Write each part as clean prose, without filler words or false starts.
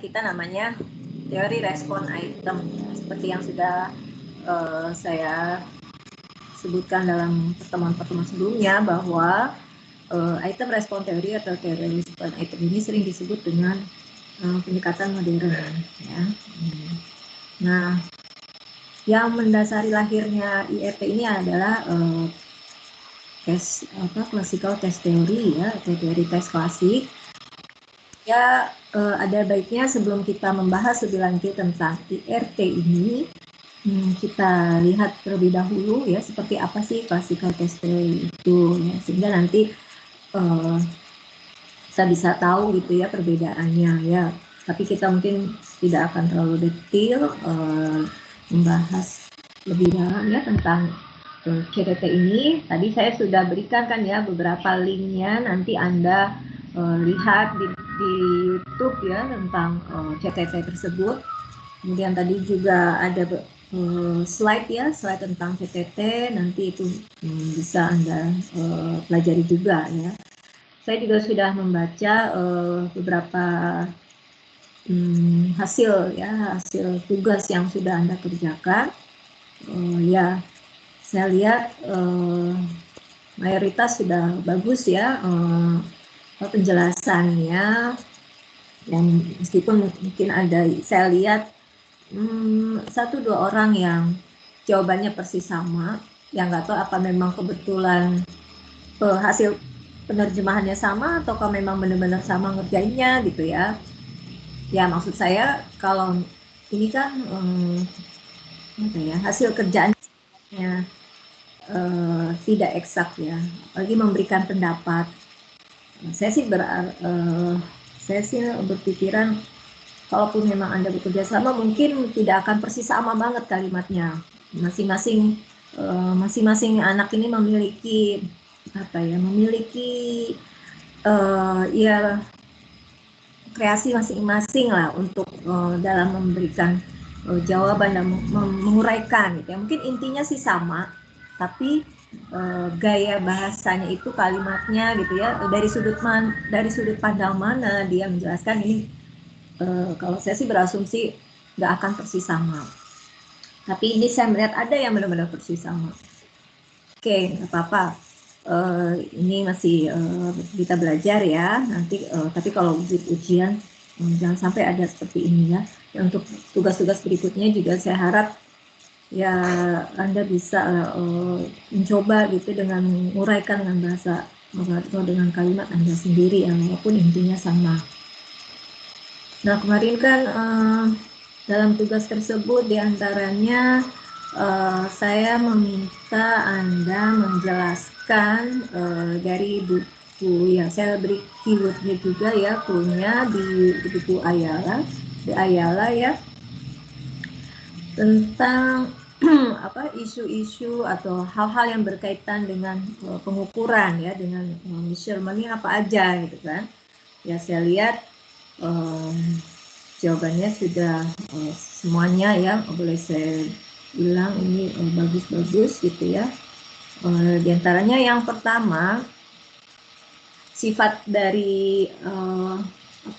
kita namanya teori respon item, seperti yang sudah saya sebutkan dalam pertemuan-pertemuan sebelumnya, bahwa item respon teori atau teori respon item ini sering disebut dengan pendekatan modern, ya. Nah, yang mendasari lahirnya IRT ini adalah classical test theory, ya, atau teori tes klasik. Ya, ada baiknya sebelum kita membahas lebih lanjut tentang IRT ini, kita lihat terlebih dahulu ya seperti apa sih classical test theory itu, ya, sehingga nanti kita bisa tahu gitu ya perbedaannya, ya. Tapi kita mungkin tidak akan terlalu detail membahas lebih dalam ya tentang CTT ini. Tadi saya sudah berikan kan ya beberapa linknya, nanti Anda lihat di YouTube ya tentang CTT tersebut. Kemudian tadi juga ada slide ya, slide tentang CTT, nanti itu bisa Anda pelajari juga ya. Saya juga sudah membaca beberapa hasil tugas yang sudah Anda kerjakan. Ya, saya lihat mayoritas sudah bagus ya penjelasannya, dan meskipun mungkin ada, saya lihat 1-2 orang yang jawabannya persis sama, yang nggak tahu apa memang kebetulan hasil penerjemahannya sama atau kalau memang benar-benar sama ngerjainnya gitu ya. Ya maksud saya kalau ini kan hasil kerjaannya tidak eksak ya, apalagi memberikan pendapat. Saya sih berpikiran kalaupun memang Anda bekerja sama mungkin tidak akan persis sama banget kalimatnya. Masing-masing anak ini memiliki kreasi masing-masing lah untuk dalam memberikan jawaban dan menguraikan gitu ya. Mungkin intinya sih sama, tapi gaya bahasanya itu kalimatnya gitu ya, dari sudut pandang mana dia menjelaskan ini. Kalau saya sih berasumsi nggak akan persis sama, tapi ini saya melihat ada yang benar-benar persis sama. Oke, nggak apa-apa. Ini masih kita belajar ya nanti, tapi kalau ujian jangan sampai ada seperti ini ya. Untuk tugas-tugas berikutnya juga saya harap ya Anda bisa mencoba gitu dengan menguraikan dengan bahasa atau dengan kalimat Anda sendiri ya, walaupun intinya sama. Nah, kemarin kan dalam tugas tersebut diantaranya saya meminta Anda menjelaskan dari buku yang saya beri keywordnya juga ya, punya di buku Ayala, ya, tentang isu-isu atau hal-hal yang berkaitan dengan pengukuran ya, dengan measurement ini apa aja gitu kan. Ya, saya lihat jawabannya sudah semuanya ya, boleh saya bilang ini bagus-bagus gitu ya. Di antaranya yang pertama, sifat dari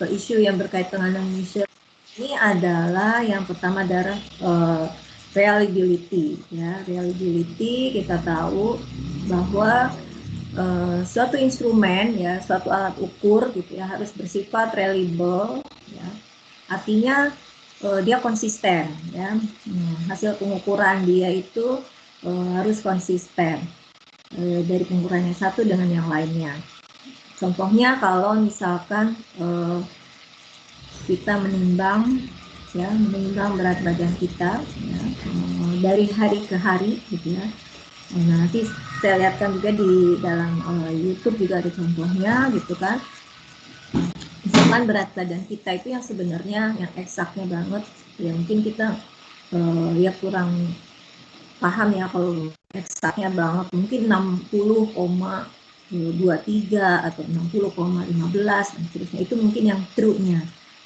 isu yang berkaitan dengan measure ini adalah yang pertama adalah reliability ya. Reliability, kita tahu bahwa suatu instrumen ya, suatu alat ukur gitu ya harus bersifat reliable ya. Artinya dia konsisten ya, hasil pengukuran dia itu harus konsisten dari pengukuran yang satu dengan yang lainnya. Contohnya kalau misalkan kita menimbang berat badan kita ya, dari hari ke hari gitu ya. Nah, nanti saya lihatkan juga di dalam YouTube juga ada contohnya gitu kan. Misalkan berat badan kita itu yang sebenarnya yang eksaknya banget ya, mungkin kita ya kurang paham ya kalau eksaknya banget, mungkin 60,23 atau 60,15 dan seterusnya, itu mungkin yang true-nya.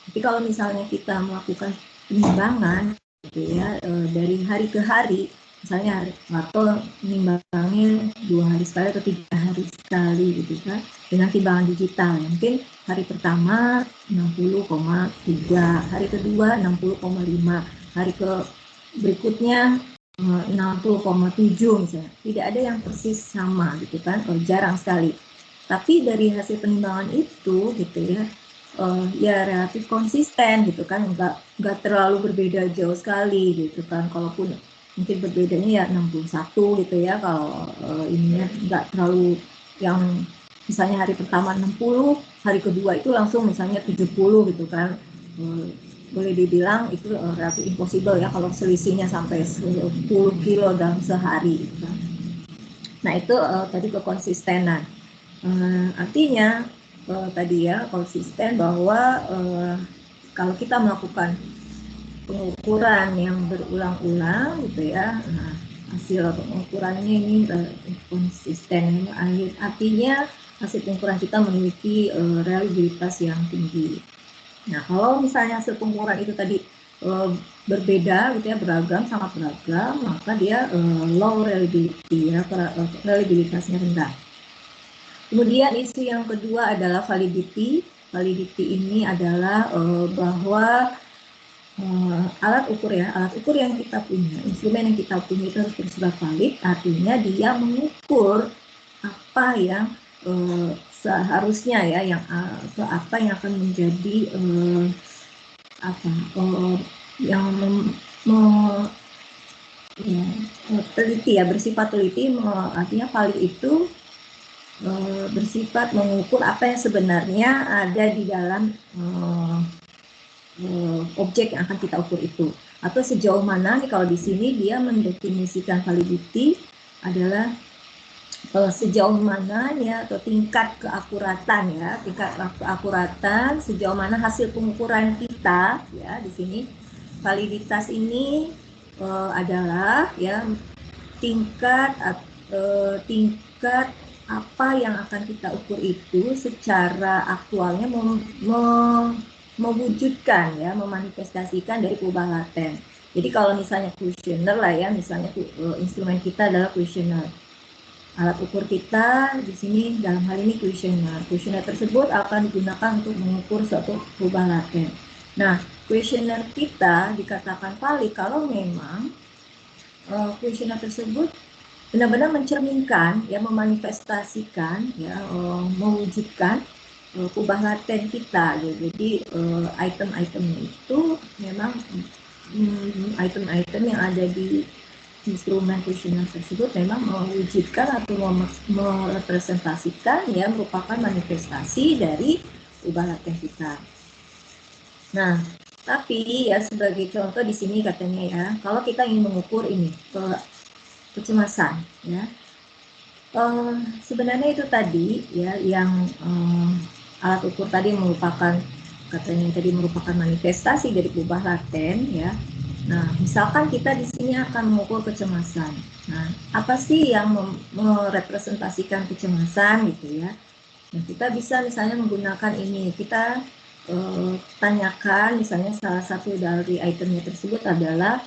Tapi kalau misalnya kita melakukan penimbangan gitu ya dari hari ke hari, misalnya atau nimbangnya 2 hari sekali atau 3 hari sekali gitu kan, dengan timbangan digital ya. Mungkin hari pertama 60,3, hari kedua 60,5, hari ke berikutnya 60,7 misalnya. Tidak ada yang persis sama gitu kan, jarang sekali. Tapi dari hasil penimbangan itu gitu ya, ya relatif konsisten gitu kan, nggak terlalu berbeda jauh sekali gitu kan. Kalaupun mungkin berbedanya ya 61 gitu ya, kalau ininya nggak terlalu yang misalnya hari pertama 60, hari kedua itu langsung misalnya 70 gitu kan. Boleh dibilang itu relatif impossible ya kalau selisihnya sampai 10 kilo dalam sehari gitu kan. Nah itu tadi kekonsistenan. Artinya tadi ya konsisten bahwa kalau kita melakukan pengukuran yang berulang-ulang gitu ya, nah, hasil pengukurannya ini konsisten, artinya hasil pengukuran kita memiliki reliabilitas yang tinggi. Nah kalau misalnya hasil pengukuran itu tadi berbeda gitu ya, beragam, sangat beragam, maka dia low reliability ya, reliabilitasnya rendah. Kemudian isu yang kedua adalah validity. Validity ini adalah bahwa alat ukur yang kita punya, instrumen yang kita punya itu harus bersifat valid, artinya dia mengukur apa yang seharusnya ya, yang apa yang akan menjadi yang teliti ya, bersifat teliti, artinya valid itu bersifat mengukur apa yang sebenarnya ada di dalam objek yang akan kita ukur itu, atau sejauh mana nih, kalau di sini dia mendefinisikan validity adalah sejauh mana ya, atau tingkat keakuratan ya, tingkat keakuratan sejauh mana hasil pengukuran kita ya. Di sini validitas ini adalah ya tingkat apa yang akan kita ukur itu secara aktualnya mewujudkan ya, memanifestasikan dari perubahan laten. Jadi kalau misalnya kuesioner lah ya, misalnya instrumen kita adalah kuesioner, alat ukur kita di sini dalam hal ini kuesioner. Kuesioner tersebut akan digunakan untuk mengukur suatu perubahan laten. Nah, kuesioner kita dikatakan valid kalau memang kuesioner tersebut benar-benar mencerminkan ya, memanifestasikan ya, mewujudkan perubahan laten kita ya. Jadi item-itemnya itu memang item-item yang ada di instrumen kuesioner tersebut memang mewujudkan atau merepresentasikan ya, merupakan manifestasi dari perubahan laten kita. Nah, tapi ya sebagai contoh di sini katanya ya, kalau kita ingin mengukur ini kecemasan ya, sebenarnya itu tadi ya, yang alat ukur tadi merupakan, katanya tadi merupakan manifestasi dari perubahan laten ya. Nah, misalkan kita di sini akan mengukur kecemasan. Nah, apa sih yang merepresentasikan kecemasan gitu ya? Nah, kita bisa misalnya menggunakan ini, kita tanyakan misalnya salah satu dari itemnya tersebut adalah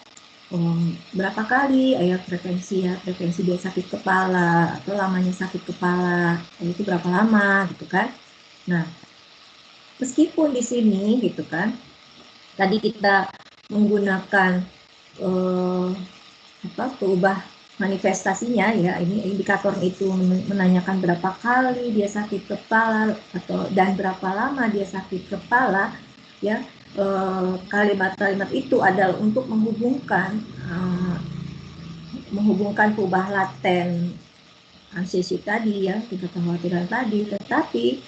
berapa kali ya frekuensi dia sakit kepala, atau lamanya sakit kepala itu berapa lama gitu kan. Nah, meskipun di sini gitu kan tadi kita menggunakan perubahan manifestasinya ya, ini indikator itu menanyakan berapa kali dia sakit kepala dan berapa lama dia sakit kepala ya. Kalimat-kalimat itu adalah untuk menghubungkan perubahan laten ansiasi tadi ya, tingkat kekhawatiran tadi, tetapi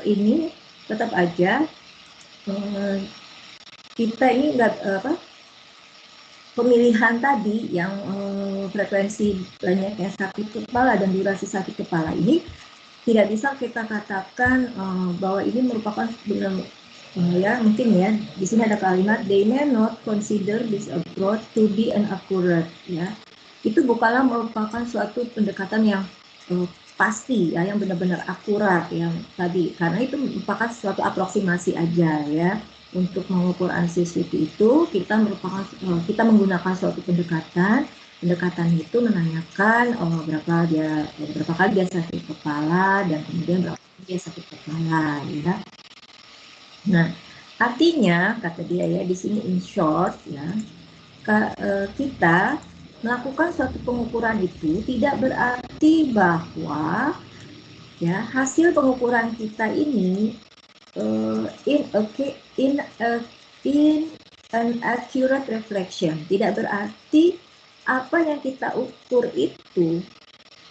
ini tetap aja kita ini pemilihan tadi yang frekuensi banyaknya sakit kepala dan durasi sakit kepala ini tidak bisa kita katakan bahwa ini merupakan benar ya. Mungkin ya di sini ada kalimat they may not consider this approach to be an accurate ya. Itu bukanlah merupakan suatu pendekatan yang pasti ya, yang benar-benar akurat yang tadi, karena itu merupakan suatu aproksimasi aja ya. Untuk mengukur anxiety itu kita menggunakan suatu pendekatan pendekatan itu menanyakan berapa kali dia sakit kepala dan kemudian berapa kali dia sakit kepala, ya. Nah, artinya kata dia ya di sini in short ya, kita melakukan suatu pengukuran itu tidak berarti bahwa ya hasil pengukuran kita ini in an accurate reflection. Tidak berarti apa yang kita ukur itu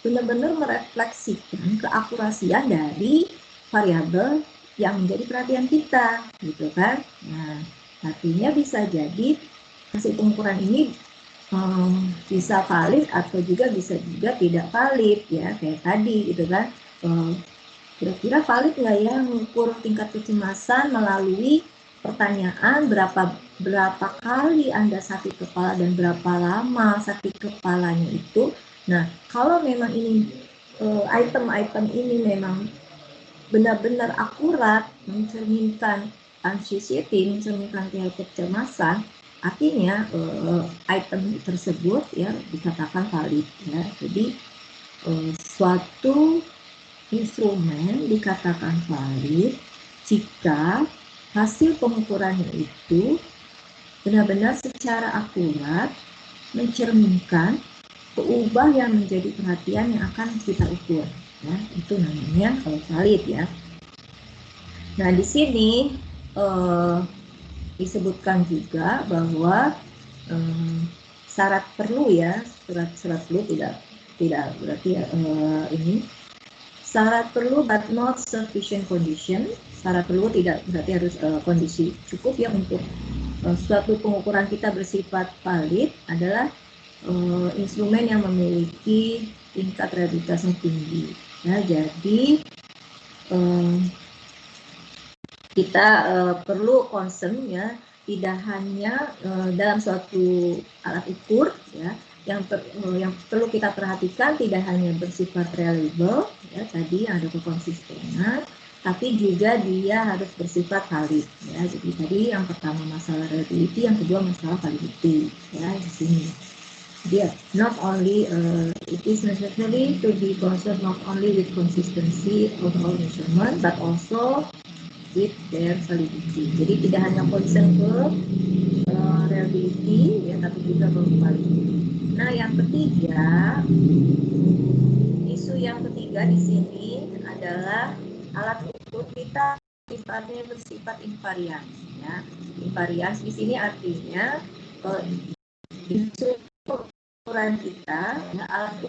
benar-benar merefleksikan keakurasian dari variabel yang menjadi perhatian kita, gitu kan? Nah, artinya bisa jadi hasil pengukuran ini bisa valid atau juga bisa juga tidak valid, ya kayak tadi, gitu kan? Kira-kira valid nggak ya mengukur tingkat kecemasan melalui pertanyaan berapa kali Anda sakit kepala dan berapa lama sakit kepalanya itu. Nah, kalau memang ini item-item ini memang benar-benar akurat mencerminkan anxiety, mencerminkan tingkat kecemasan, artinya item tersebut ya dikatakan valid ya. Jadi suatu instrumen dikatakan valid jika hasil pengukurannya itu benar-benar secara akurat mencerminkan keubah yang menjadi perhatian yang akan kita ukur, ya itu namanya valid ya. Nah di sini disebutkan juga bahwa syarat perlu ya, syarat perlu tidak berarti ini syarat perlu but not sufficient condition. Syarat perlu tidak berarti harus kondisi cukup ya untuk suatu pengukuran kita bersifat valid adalah instrumen yang memiliki tingkat reliabilitas yang tinggi. Ya, jadi kita perlu concern ya, tidak hanya dalam suatu alat ukur ya, yang perlu kita perhatikan tidak hanya bersifat reliable ya, tadi ada kekonsistenan, tapi juga dia harus bersifat valid ya. Jadi tadi yang pertama masalah reliability, yang kedua masalah validity ya di sini. Dia not only it is necessary to be concerned not only with consistency of all measurement but also with their validity. Jadi tidak hanya concern ke reliability ya, tapi juga ke validity. Nah, yang ketiga, isu yang ketiga di sini adalah alat ukur kita sifatnya bersifat invarians ya. Invarians di sini artinya isu ukuran kita ya, alat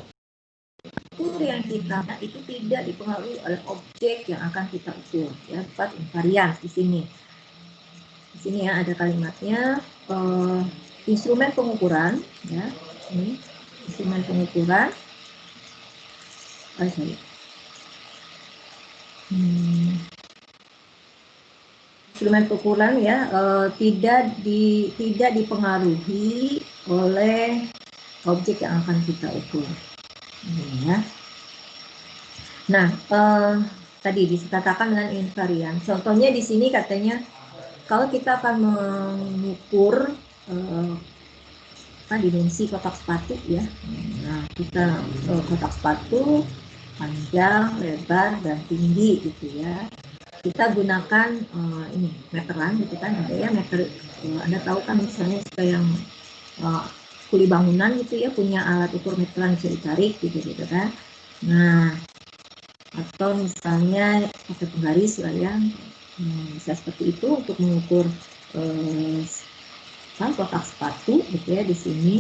ukur yang kita itu tidak dipengaruhi oleh objek yang akan kita ukur ya, sifat invarians di sini. Di sini ya ada kalimatnya instrumen pengukuran ya, ini instrumen pengukuran. Instrumen pengukuran ya tidak dipengaruhi oleh objek yang akan kita ukur. Ya. Nah, tadi dikatakan dengan invarian. Contohnya di sini katanya kalau kita akan mengukur dimensi kotak sepatu ya. Nah, kita kotak sepatu panjang, lebar, dan tinggi gitu ya. Kita gunakan ini meteran gitu kan, ada ya meter. Anda tahu kan misalnya yang kuli bangunan gitu ya punya alat ukur meteran bisa ditarik gitu kan. Nah, atau misalnya pakai penggaris lah ya, bisa seperti itu untuk mengukur kotak sepatu gitu ya di sini.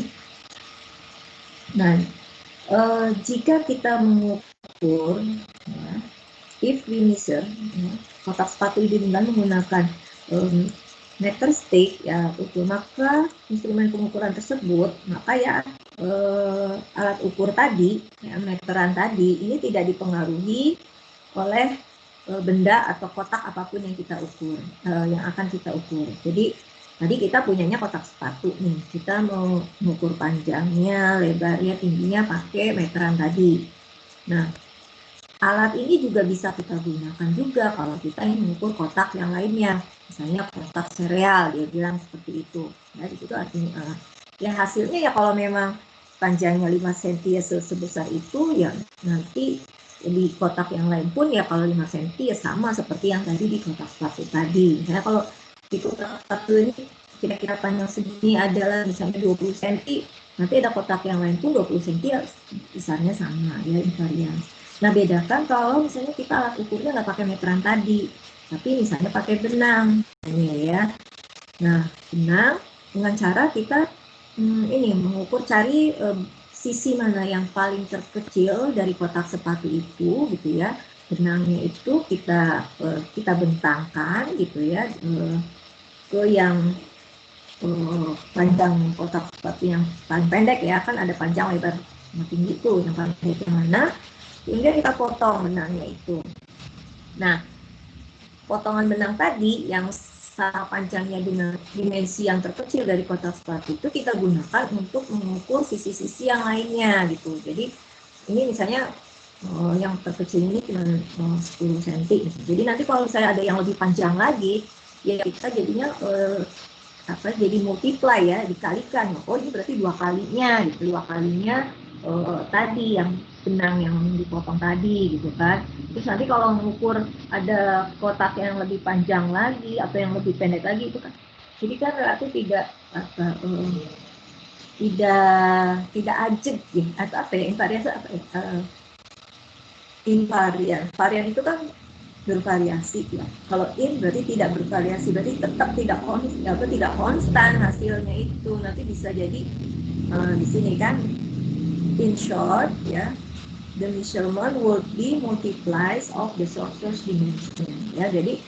Nah, jika kita mengukur ya, if we measure ya, kotak sepatu ini dengan menggunakan meter stick ya ukur, maka instrumen pengukuran tersebut maka ya alat ukur tadi ya, meteran tadi ini tidak dipengaruhi oleh benda atau kotak apapun yang kita ukur, yang akan kita ukur. Jadi tadi kita punyanya kotak sepatu nih, kita mau mengukur panjangnya, lebarnya, tingginya pakai meteran tadi. Nah, alat ini juga bisa kita gunakan juga kalau kita ingin mengukur kotak yang lainnya, misalnya kotak sereal, dia bilang seperti itu. Nah, di situ artinya ya hasilnya ya kalau memang panjangnya 5 cm sebesar itu, ya nanti di kotak yang lain pun ya kalau 5 cm ya sama seperti yang tadi di kotak sepatu tadi. Misalnya kalau di kotak sepatu ini kira-kira panjang segini adalah misalnya 20 cm, nanti ada kotak yang lain pun 20 cm ya besarnya sama, ya invarian. Nah bedakan kalau misalnya kita alat ukurnya nggak pakai meteran tadi, tapi misalnya pakai benang, ya. Nah benang dengan cara kita ini mengukur, cari sisi mana yang paling terkecil dari kotak sepatu itu, gitu ya. Benangnya itu kita bentangkan, gitu ya, ke yang panjang kotak sepatu yang paling pendek ya, kan ada panjang lebar sama tinggi itu, yang paling pendek yang mana, kemudian kita potong benangnya itu. Nah potongan benang tadi yang sama panjangnya dengan dimensi yang terkecil dari kotak sepatu itu kita gunakan untuk mengukur sisi-sisi yang lainnya gitu. Jadi ini misalnya yang terkecil ini cuma 10 cm. Jadi nanti kalau saya ada yang lebih panjang lagi, ya kita jadinya jadi multiply ya, dikalikan. Oh ini berarti 2 kalinya gitu, 2 kalinya tadi yang benang yang dipotong tadi gitu kan. Terus nanti kalau mengukur ada kotak yang lebih panjang lagi atau yang lebih pendek lagi itu kan, jadi kan relatif tidak ajeg ya, atau apa ya, invarian apa ya, invarian. Varian itu kan bervariasi ya. Kalau in berarti tidak bervariasi, berarti tetap tidak konstan hasilnya itu. Nanti bisa jadi di sini kan, in short ya, the measurement would be multiplies of the sources dimension ya. Jadi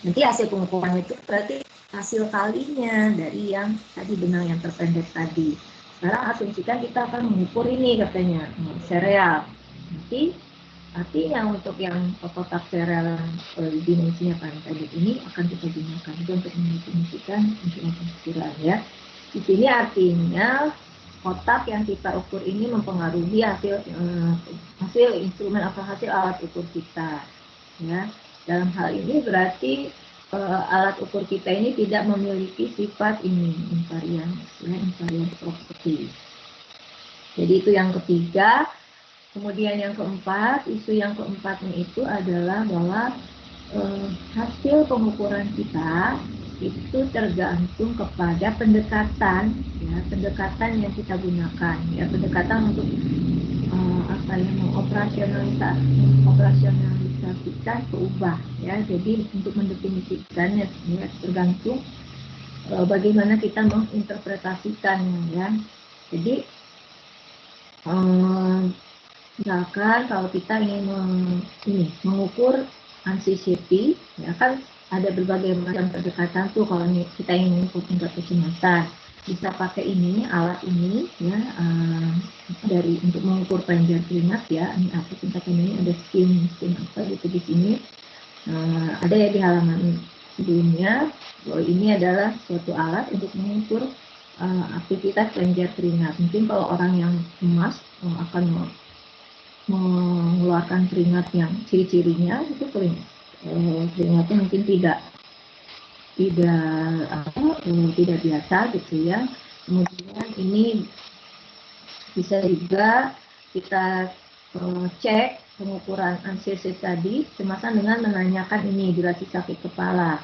nanti hasil pengukuran itu berarti hasil kalinya dari yang tadi benang yang terpendek tadi. Sekarang asumsikan kita akan mengukur ini katanya sereal. Nanti artinya untuk yang kotak sereal dimensinya paling pendek ini akan kita gunakan itu untuk mendefinisikan ukuran ya. Di sini artinya kotak yang kita ukur ini mempengaruhi hasil instrumen atau hasil alat ukur kita ya. Dalam hal ini berarti alat ukur kita ini tidak memiliki sifat ini invariant ya, invariant property. Jadi itu yang ketiga. Kemudian yang keempat, isu yang keempatnya itu adalah bahwa hasil pengukuran kita itu tergantung kepada pendekatan ya, pendekatan yang kita gunakan ya, pendekatan untuk operasionalisasikan keubah ya. Jadi untuk mendefinisikannya ya, tergantung bagaimana kita menginterpretasikannya ya. Jadi misalkan kalau kita ingin mengukur anxiety, ya kan ada berbagai macam pendekatan tuh kalau kita ingin mengukur tingkat kecemasan. Bisa pakai ini, alat ini, ya, untuk mengukur panjang keringat ya. Ini apa tingkatan ini, ada skin apa gitu di sini. Ada ya di halaman sebelumnya bahwa ini adalah suatu alat untuk mengukur aktivitas panjang keringat. Mungkin kalau orang yang emas akan mengeluarkan keringat yang ciri-cirinya itu keringatnya mungkin tidak biasa gitu ya. Kemudian ini bisa juga kita cek pengukuran anxiety tadi kecemasan dengan menanyakan ini durasi sakit kepala,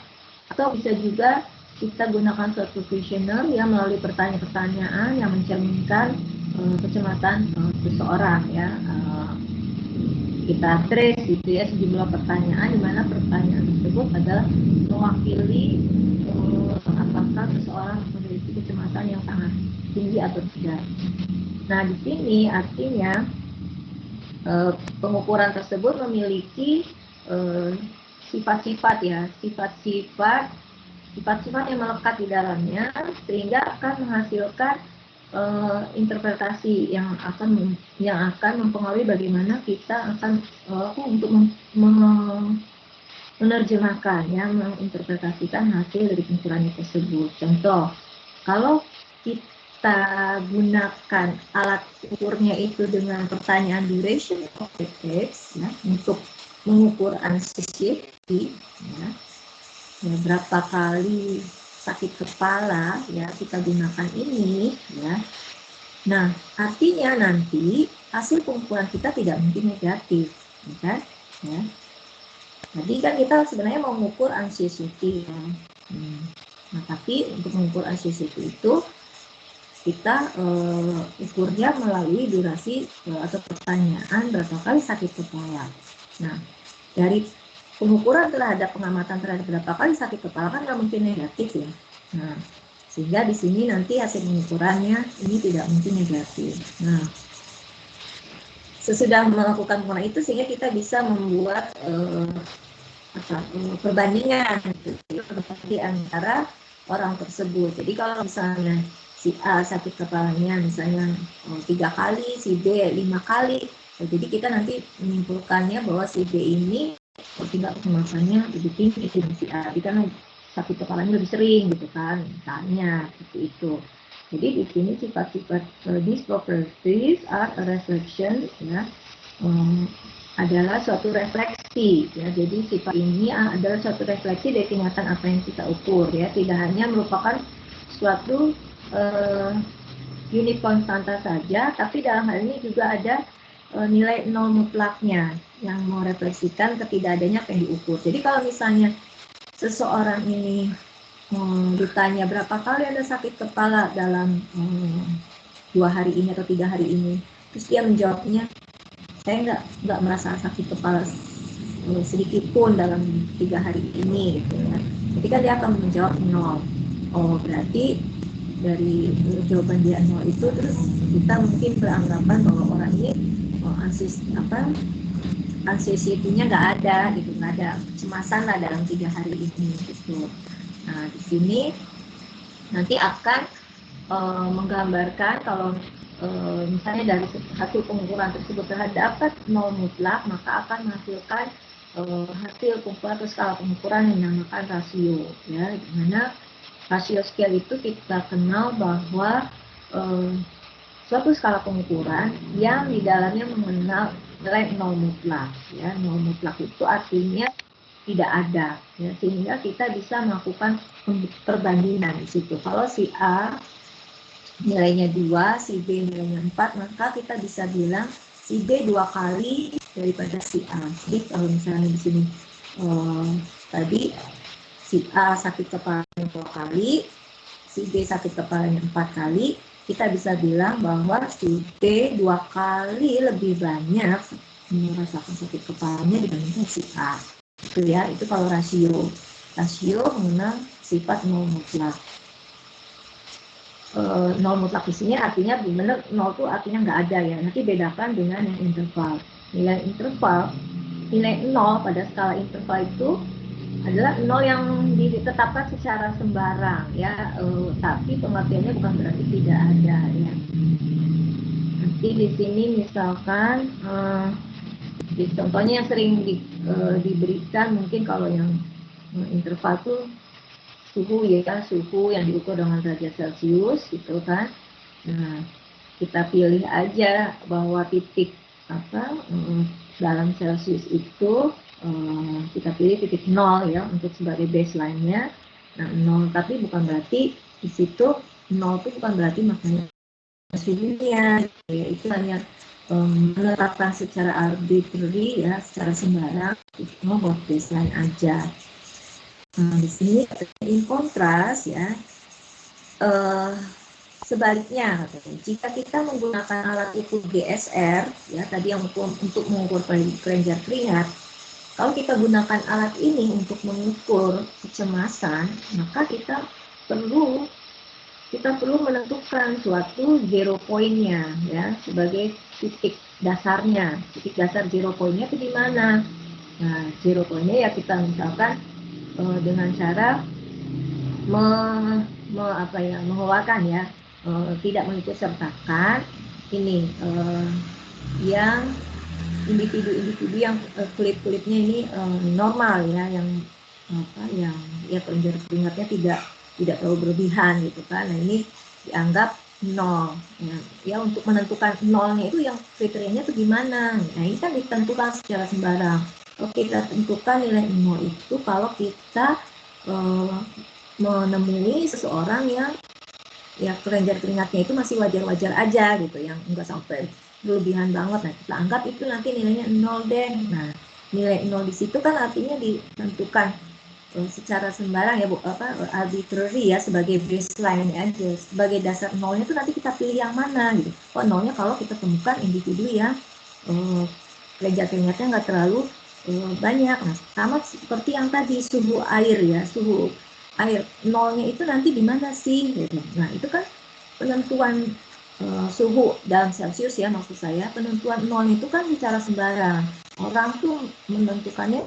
atau bisa juga kita gunakan suatu kuesioner yang melalui pertanyaan-pertanyaan yang mencerminkan kecemasan seseorang ya. Kita trace gitu ya sejumlah pertanyaan di mana pertanyaan tersebut adalah mewakili apakah seseorang memiliki kecemasan yang sangat tinggi atau tidak. Nah di sini artinya pengukuran tersebut memiliki sifat-sifat ya, sifat-sifat yang melekat di dalamnya sehingga akan menghasilkan interpretasi yang akan mempengaruhi bagaimana kita akan untuk menerjemahkan ya, menginterpretasikan hasil dari pengukuran tersebut. Contoh, kalau kita gunakan alat ukurnya itu dengan pertanyaan duration of the text ya, untuk mengukur anxiety ya, berapa kali sakit kepala ya kita gunakan ini ya. Nah, artinya nanti hasil pengukuran kita tidak mungkin negatif, kan? Ya. Jadi kan kita sebenarnya mau mengukur anxiety, ya. Nah, tapi untuk mengukur anxiety itu kita ukurnya melalui durasi atau pertanyaan berapa kali sakit kepala. Nah, dari pengukuran terhadap pengamatan terhadap berapa kali sakit kepala kan nggak mungkin negatif ya. Nah, sehingga di sini nanti hasil pengukurannya ini tidak mungkin negatif. Nah, sesudah melakukan pengukuran itu sehingga kita bisa membuat perbandingan di antara orang tersebut. Jadi kalau misalnya si A sakit kepalanya misalnya 3 kali, si B 5 kali, jadi kita nanti menyimpulkannya bahwa si B ini tingkat kecemasannya lebih tinggi dari si A, karena sakit kepalanya lebih sering gitu kan, misalnya seperti itu. Jadi di sini sifat-sifat these properties are a reflection ya, adalah suatu refleksi ya. Jadi sifat ini adalah suatu refleksi dari kenyataan apa yang kita ukur ya, tidak hanya merupakan suatu unit konstanta saja, tapi dalam hal ini juga ada nilai nol mutlaknya yang merefleksikan ketidakadanya apa yang diukur. Jadi kalau misalnya seseorang ini ditanya berapa kali Anda sakit kepala dalam 2 hari ini atau 3 hari ini, terus dia menjawabnya saya nggak merasa sakit kepala sedikit pun dalam 3 hari ini gitu ya. Jadi kan dia akan menjawab 0. Oh, berarti dari jawaban dia 0 itu terus kita mungkin beranggapan bahwa orang ini anxiety-nya nggak ada gitu, nggak ada kecemasan lah dalam 3 hari ini gitu. Nah, di sini nanti akan menggambarkan kalau misalnya dari hasil pengukuran tersebut terdapat nol mutlak, maka akan menghasilkan hasil pengukuran atau skala pengukuran yang dinamakan rasio ya, dimana rasio scale itu kita kenal bahwa suatu skala pengukuran yang di dalamnya mengenal nilai nol mutlak ya. Nol mutlak itu artinya tidak ada ya, sehingga kita bisa melakukan perbandingan di situ. Kalau si A nilainya 2, si B nilainya 4, maka kita bisa bilang si B 2 kali daripada si A. Jadi kalau misalnya di sini tadi si A sakit kepalanya 2 kali, si B sakit kepalanya 4 kali, kita bisa bilang bahwa si B 2 kali lebih banyak merasakan sakit kepalanya dibandingkan si A. Itu ya, itu kalau rasio. Rasio mengenal sifat nol mutlak. Nol mutlak di sini artinya benar nol itu artinya nggak ada ya. Nanti bedakan dengan yang interval. Nilai nol pada skala interval itu adalah nol yang ditetapkan secara sembarang ya, tapi pengertiannya bukan berarti tidak ada ya. Nanti di sini misalkan contohnya yang sering diberikan mungkin kalau yang interval itu suhu ya, suhu yang diukur dengan derajat Celcius gitu kan. Nah, kita pilih aja bahwa titik dalam Celcius itu kita pilih titik 0 ya untuk sebagai baseline-nya. Nah, 0 tapi bukan berarti di situ 0 itu bukan berarti maknanya suhunya ya, itu hanya menetapkan secara arbitrary ya, secara sembarang itu buat baseline aja. Nah, di sini in kontras ya, sebaliknya jika kita menggunakan alat ukur GSR ya tadi yang untuk mengukur kelenjar keringat, kalau kita gunakan alat ini untuk mengukur kecemasan, maka kita perlu menentukan suatu zero point-nya ya sebagai titik dasarnya. Titik dasar zero point-nya itu di mana? Nah, zero point-nya ya kita misalkan dengan cara mengeluarkan ya, tidak mengikut sertakan ini yang individu-individu yang kulit-kulitnya ini normal ya, yang kelenjar keringatnya tidak terlalu berlebihan gitu kan. Nah, ini dianggap 0 ya, untuk menentukan 0-nya itu yang kriterianya itu gimana. Nah, ini kan ditentukan secara sembarang. Oke, kita tentukan nilai 0 itu kalau kita menemui seseorang yang ya kelenjar keringatnya itu masih wajar-wajar aja gitu, yang enggak sampai berlebihan banget. Nah, kita anggap itu nanti nilainya 0 deh. Nah, nilai 0 di situ kan artinya ditentukan secara sembarang ya, arbitrary ya, sebagai baseline aja, sebagai dasar nolnya itu nanti kita pilih yang mana gitu. Oh, nolnya kalau kita temukan individu yang kelenjar keringatnya nggak terlalu banyak. Nah, sama seperti yang tadi suhu air ya, suhu air nolnya itu nanti di mana sih gitu. Nah, itu kan penentuan suhu dalam Celcius ya, maksud saya penentuan nol itu kan secara sembarang, orang tuh menentukannya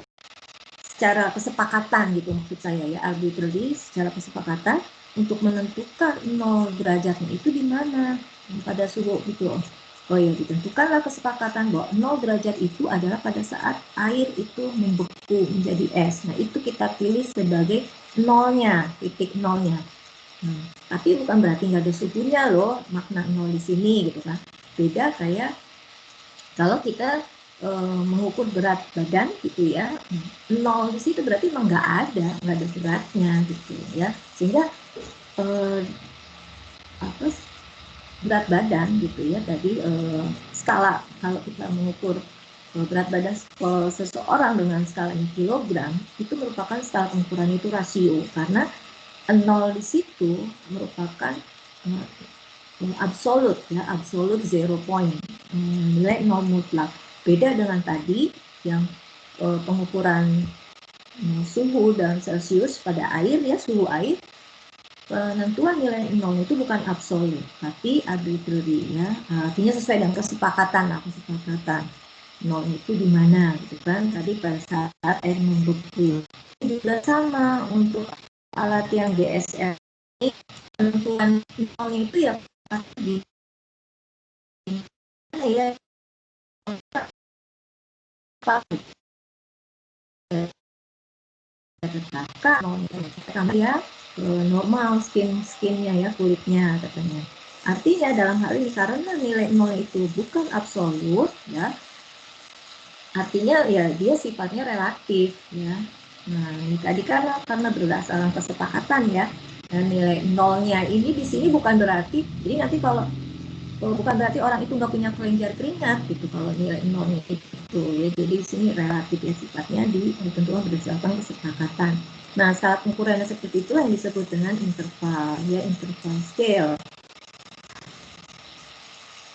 secara kesepakatan gitu, maksud saya ya, arbitrary, secara kesepakatan untuk menentukan 0 derajatnya itu di mana pada suhu gitu. Oh ya, ditentukanlah kesepakatan bahwa 0 derajat itu adalah pada saat air itu membeku menjadi es. Nah, itu kita pilih sebagai nolnya, titik nolnya. Tapi bukan berarti nggak ada suhunya loh, makna 0 di sini gitu kan. Beda kayak kalau kita mengukur berat badan gitu ya, 0 di situ berarti memang nggak ada beratnya gitu ya, sehingga berat badan gitu ya tadi, skala kalau kita mengukur berat badan seseorang dengan skalanya kilogram, itu merupakan skala pengukuran itu rasio, karena 0 di situ merupakan absolut ya, absolut 0 point, nilai 0 mutlak. Beda dengan tadi yang pengukuran suhu dalam Celcius pada air ya, suhu air, penentuan nilai 0 itu bukan absolut, tapi arbitrary ya, artinya sesuai dengan kesepakatan. 0 itu di mana gitu kan, tadi pada saat air membeku. Juga sama untuk alat yang GSR ini, penentuan 0 itu ya di ya kakak mau ya normal skinnya ya, kulitnya katanya. Artinya dalam hal ini karena nilai 0 itu bukan absolut ya, artinya ya dia sifatnya relatif ya. Nah, ini tadi karena berdasarkan kesepakatan ya, dan nilai nolnya ini di sini bukan berarti, jadi nanti kalau bukan berarti orang itu nggak punya kelenjar keringat gitu kalau nilai nolnya itu ya. Jadi di sini relatif ya, sifatnya ditentukan berdasarkan kesepakatan. Nah, saat pengukurannya seperti itulah yang disebut dengan interval ya, interval scale.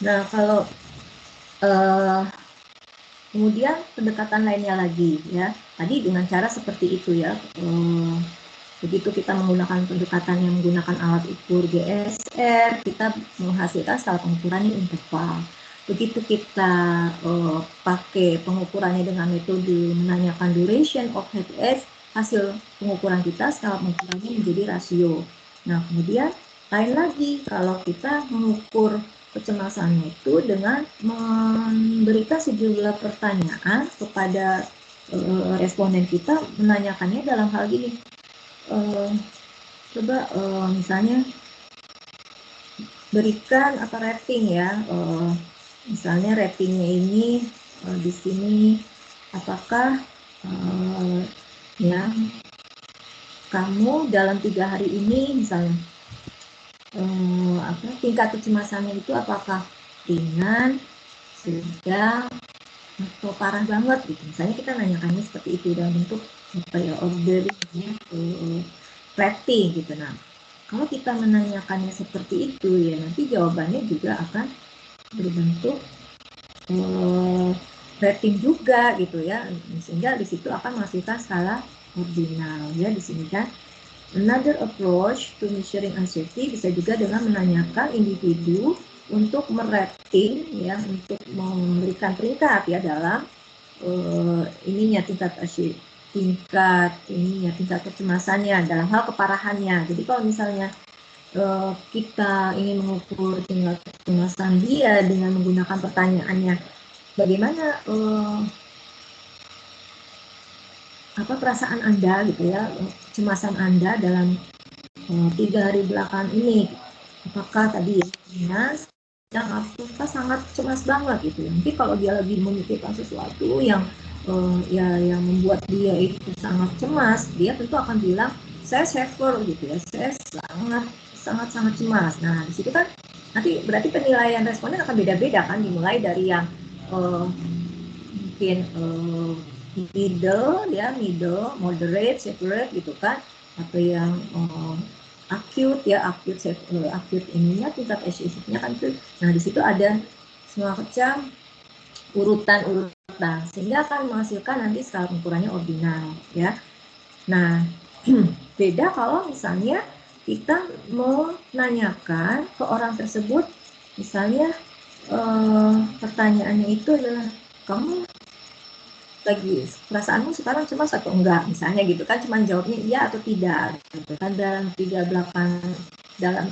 Nah, kalau kemudian pendekatan lainnya lagi ya, tadi dengan cara seperti itu ya, begitu kita menggunakan pendekatan yang menggunakan alat ukur GSR, kita menghasilkan skala pengukurannya interval. Begitu kita pakai pengukurannya dengan metode menanyakan duration of head edge, hasil pengukuran kita skala pengukurannya menjadi rasio. Nah, kemudian lain lagi kalau kita mengukur kecemasannya itu dengan memberikan sejumlah pertanyaan kepada responden kita, menanyakannya dalam hal gini, coba misalnya berikan rating ya, misalnya ratingnya ini di sini, apakah ya kamu dalam 3 hari ini misalnya tingkat kecemasannya itu apakah ringan, sedang, atau parah banget gitu. Misalnya kita nanyakannya seperti itu dalam bentuk ordering rating gitu. Nah, kalau kita menanyakannya seperti itu ya, nanti jawabannya juga akan berbentuk rating juga gitu ya, sehingga di situ akan menghasilkan skala ordinal ya di sini kan. Another approach to measuring anxiety bisa juga dengan menanyakan individu untuk merating ya, untuk memberikan peringkat ya dalam tingkat kecemasannya dalam hal keparahannya. Jadi kalau misalnya kita ingin mengukur tingkat kecemasan dia dengan menggunakan pertanyaannya, bagaimana perasaan Anda gitu ya, kecemasan Anda dalam 3 hari belakang ini, apakah tadi ya yang apakah sangat cemas banget gitu ya. Mungkin kalau dia lagi memikirkan sesuatu yang yang membuat dia itu sangat cemas, dia tentu akan bilang saya safer gitu ya, saya sangat sangat-sangat cemas. Nah, di situ kan nanti berarti penilaian responden akan beda-beda kan, dimulai dari yang mungkin middle, moderate, severate gitu kan, atau yang acute ya, acute ininya tingkat HSV-nya kan itu. Nah, di situ ada semacam urutan-urutan sehingga akan menghasilkan nanti skala pengukurannya ordinal ya. Nah, beda kalau misalnya kita menanyakan ke orang tersebut, misalnya pertanyaannya itu adalah, kamu lagi perasaanmu sekarang cemas atau enggak, misalnya gitu kan, cuman jawabnya iya atau tidak gitu kan. Dalam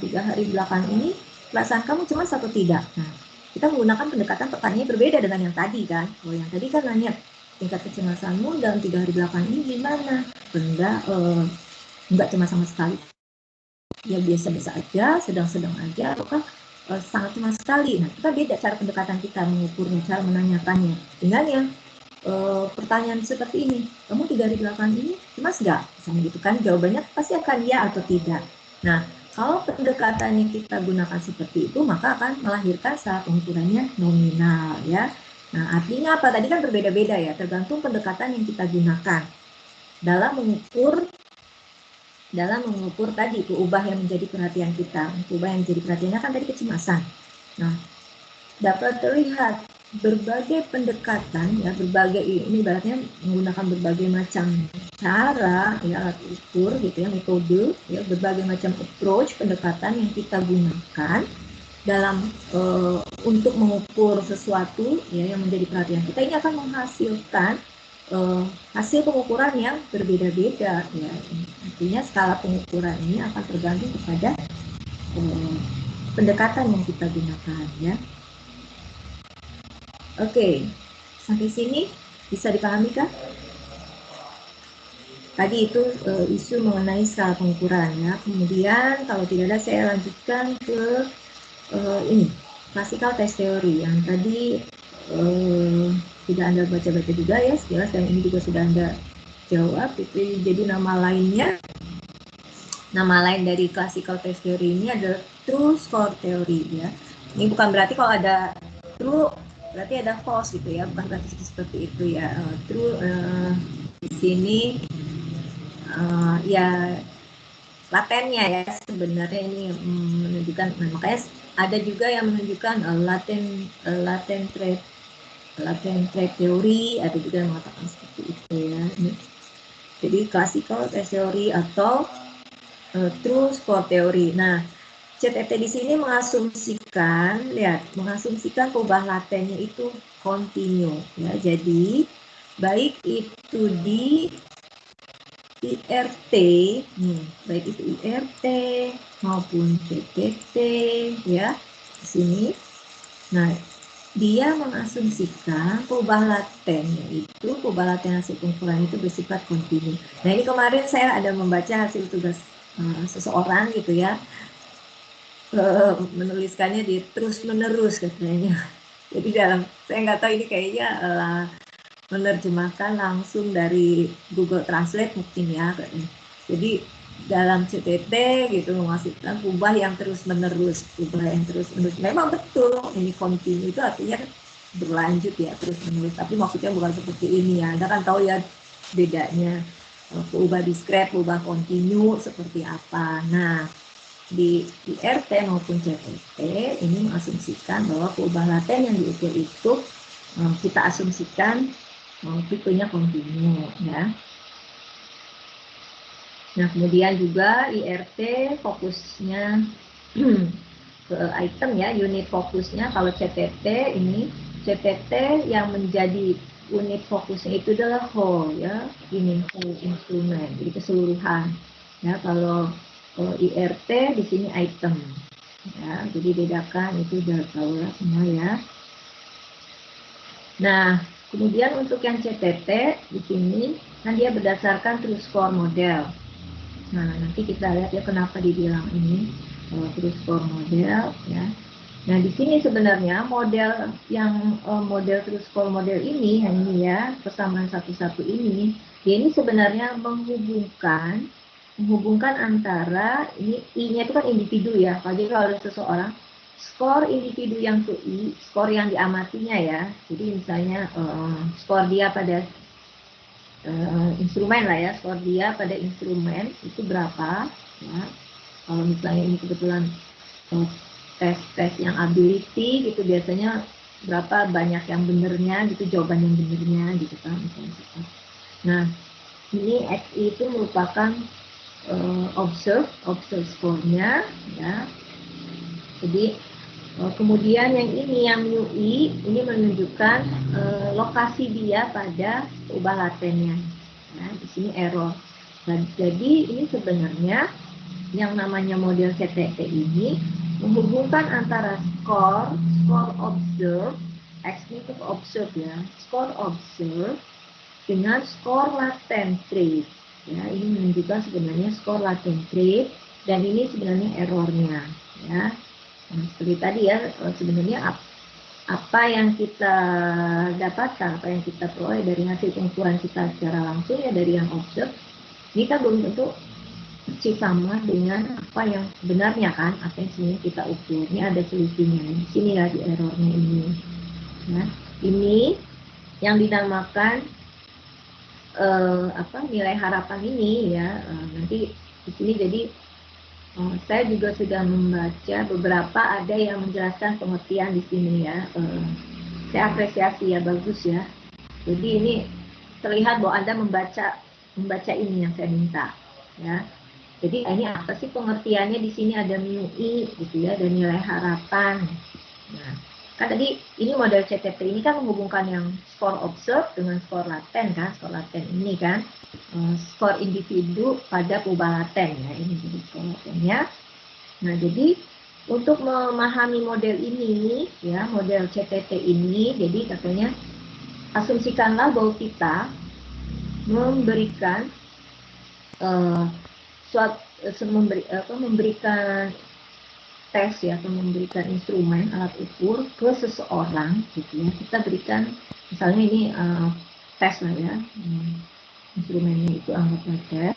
3 hari belakang ini perasaan kamu cemas atau tidak. Nah, kita menggunakan pendekatan pertanyaannya berbeda dengan yang tadi kan. Kalau yang tadi kan nanya tingkat kecemasanmu dalam 3 hari belakang ini gimana, enggak cemas sama sekali, ya biasa-biasa aja, sedang-sedang aja, atau kan sangat cemas sekali. Nah, kita beda cara pendekatan kita mengukurnya, cara menanyakannya dengan yang pertanyaan seperti ini, kamu 3 hari belakang ini cemas nggak? Misalnya gitu kan, jawabannya pasti akan ya atau tidak. Nah, kalau pendekatan yang kita gunakan seperti itu, maka akan melahirkan skala pengukurannya nominal ya. Nah, artinya apa? Tadi kan berbeda-beda ya, tergantung pendekatan yang kita gunakan dalam mengukur tadi keubah yang menjadi perhatian kita. Keubah yang menjadi perhatiannya kan tadi kecemasan. Nah, dapat terlihat berbagai pendekatan ya, ini ibaratnya menggunakan berbagai macam cara ya, alat ukur gitu ya, metode ya, berbagai macam approach pendekatan yang kita gunakan dalam untuk mengukur sesuatu ya yang menjadi perhatian kita, ini akan menghasilkan hasil pengukuran yang berbeda-beda ya. Artinya skala pengukuran ini akan tergantung kepada pendekatan yang kita gunakan ya. Oke, sampai sini bisa dipahami kah? Tadi itu isu mengenai skala pengukuran ya. Kemudian kalau tidak ada saya lanjutkan ke ini classical test theory yang tadi tidak Anda baca-baca juga ya sekilas, dan ini juga sudah Anda jawab. Itu jadi nama lain dari classical test theory ini adalah true score theory ya. Ini bukan berarti kalau ada true berarti ada false gitu ya, bukan berarti seperti itu ya. True di sini ya latennya ya, sebenarnya ini menunjukkan, makanya ada juga yang menunjukkan latent trait teori, ada juga yang mengatakan seperti itu ya. Jadi classical test theory atau true score theory. Nah, CTT di sini mengasumsikan perubahan latennya itu kontinu ya. Jadi baik itu di IRT, baik itu IRT maupun CTT ya di sini. Nah, dia mengasumsikan perubahan latennya itu, perubahan laten hasil pengukuran itu bersifat kontinu. Nah, ini kemarin saya ada membaca hasil tugas seseorang gitu ya, menuliskannya di terus menerus katanya. Jadi saya nggak tahu ini kayaknya menerjemahkan langsung dari Google Translate mungkin ya. Jadi dalam CTT gitu menghasilkan perubahan yang terus menerus, memang betul ini kontinu itu artinya berlanjut ya, terus menerus, tapi maksudnya bukan seperti ini ya. Anda kan tahu ya bedanya perubahan diskret, perubahan kontinu seperti apa. Nah, di IRT maupun CTT ini mengasumsikan bahwa perubahan laten yang diukur itu kita asumsikan tipenya kontinu ya. Nah, kemudian juga IRT fokusnya ke item ya, unit fokusnya. Kalau CTT ini, CTT yang menjadi unit fokusnya itu adalah whole ya, meaningful instrument, jadi keseluruhan ya. Kalau IRT di sini item ya, jadi bedakan, itu udah tahu lah semua ya. Nah, kemudian untuk yang CTT di sini kan dia berdasarkan true score model. Nah, nanti kita lihat ya kenapa dibilang ini true score model ya. Nah, di sini sebenarnya model yang model true score model ini ya, persamaan satu-satu ini, dia ini sebenarnya menghubungkan menghubungkan antara ini I-nya itu kan individu ya. Jadi kalau ada seseorang, skor individu yang ke I, skor yang diamatinya ya. Jadi misalnya skor dia pada instrumen lah ya, skor dia pada instrumen itu berapa ya. Kalau misalnya ini kebetulan tes yang ability gitu, biasanya berapa banyak yang benernya gitu, jawaban yang benernya gitu kan misalnya. Nah ini XI itu merupakan observe skornya ya. Jadi kemudian yang ini yang UI ini menunjukkan lokasi dia pada ubah latennya. Nah, di sini error. Dan jadi ini sebenarnya yang namanya model CTT ini menghubungkan antara skor observe, X itu observe ya, skor observe dengan skor latent trade. Ya, ini menunjukkan sebenarnya skor latent trade dan ini sebenarnya errornya ya. Nah, seperti tadi ya, sebenarnya apa yang kita dapatkan, apa yang kita peroleh dari hasil pengukuran kita secara langsung ya dari yang observe, ini kan belum tentu persis sama dengan apa yang sebenarnya kan, apa yang sebenarnya kita ukur. Ini ada selisihnya, di sini lagi errornya ini. Nah, ini yang dinamakan nilai harapan ini ya. Nanti di sini jadi saya juga sudah membaca beberapa, ada yang menjelaskan pengertian di sini ya. Saya apresiasi ya, bagus ya. Jadi ini terlihat bahwa Anda membaca ini yang saya minta ya. Jadi ini apa sih pengertiannya, di sini ada mu I gitu ya, dan nilai harapan. Nah, kan tadi ini model CTT ini kan menghubungkan yang skor observe dengan skor laten kan, skor laten ini kan skor individu pada perubahan laten ya, ini jadi skor latennya. Nah, jadi untuk memahami model ini ya, model CTT ini, jadi katanya asumsikanlah bahwa kita memberikan memberikan tes ya, atau memberikan instrumen alat ukur ke seseorang gitu ya. Kita berikan misalnya ini tes lah ya, instrumennya itu anggaplah tes,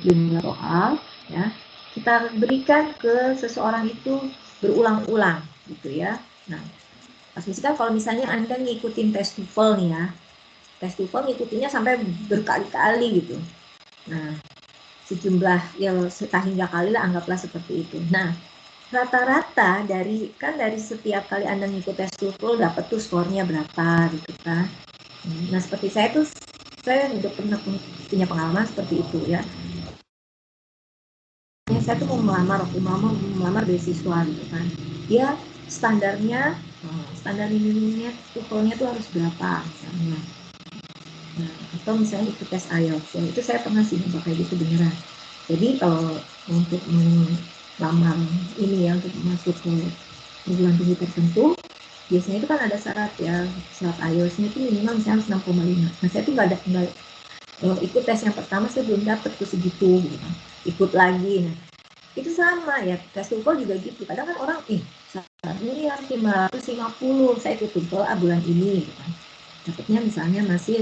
jumlah soal ya, kita berikan ke seseorang itu berulang-ulang gitu ya. Nah, asumsikan kalau misalnya Anda ngikutin tes TOEFL nih ya, tes TOEFL ngikutinnya sampai berkali-kali gitu. Nah, sejumlah ya hingga kali lah, anggaplah seperti itu. Nah, rata-rata dari setiap kali Anda ngikut tes TOEFL dapat tuh skornya berapa gitu kan. Nah, seperti saya udah pernah punya pengalaman seperti itu ya. Saya tuh mau melamar beasiswa gitu kan. Dia standar minimumnya TOEFL-nya tuh harus berapa misalnya. Nah, atau misalnya ikut tes IELTS, ya, itu saya pernah sih kayak gitu beneran. Jadi kalau untuk melamar ini ya, untuk masuk ke perguruan tinggi tertentu, biasanya itu kan ada syarat ya, syarat IELTS-nya itu minimal misalnya 6,5. Nah, saya tuh nggak ikut tes yang pertama, saya belum dapet tuh segitu gitu kan. Ikut lagi, nah itu sama ya, tes TOEFL juga gitu. Kadang kan orang ini yang 550, saya ikut TOEFL bulan ini gitu kan, dapatnya misalnya masih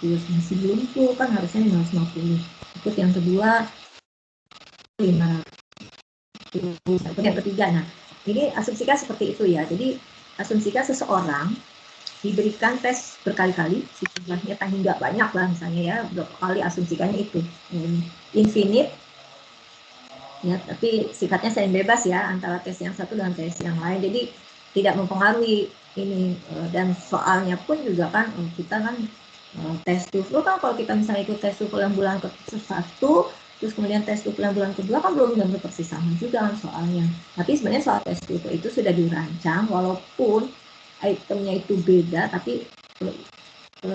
500, masih belum tuh kan, harusnya 550. Ikut yang kedua 500, ikut yang ketiga. Nah, ini asumsikan seperti itu ya. Jadi asumsikan seseorang diberikan tes berkali-kali, jumlahnya hingga banyak lah misalnya ya, berapa kali, asumsikannya itu infinite ya, tapi sifatnya selain bebas ya, antara tes yang satu dengan tes yang lain, jadi tidak mempengaruhi ini. Dan soalnya pun juga kan kita kan tes TOEFL kan, kalau kita misalnya ikut tes TOEFL yang bulan ke-1 terus kemudian tes TOEFL yang bulan kedua kan belum tentu persis sama juga kan soalnya. Tapi sebenarnya soal tes TOEFL itu sudah dirancang, walaupun itemnya itu beda, tapi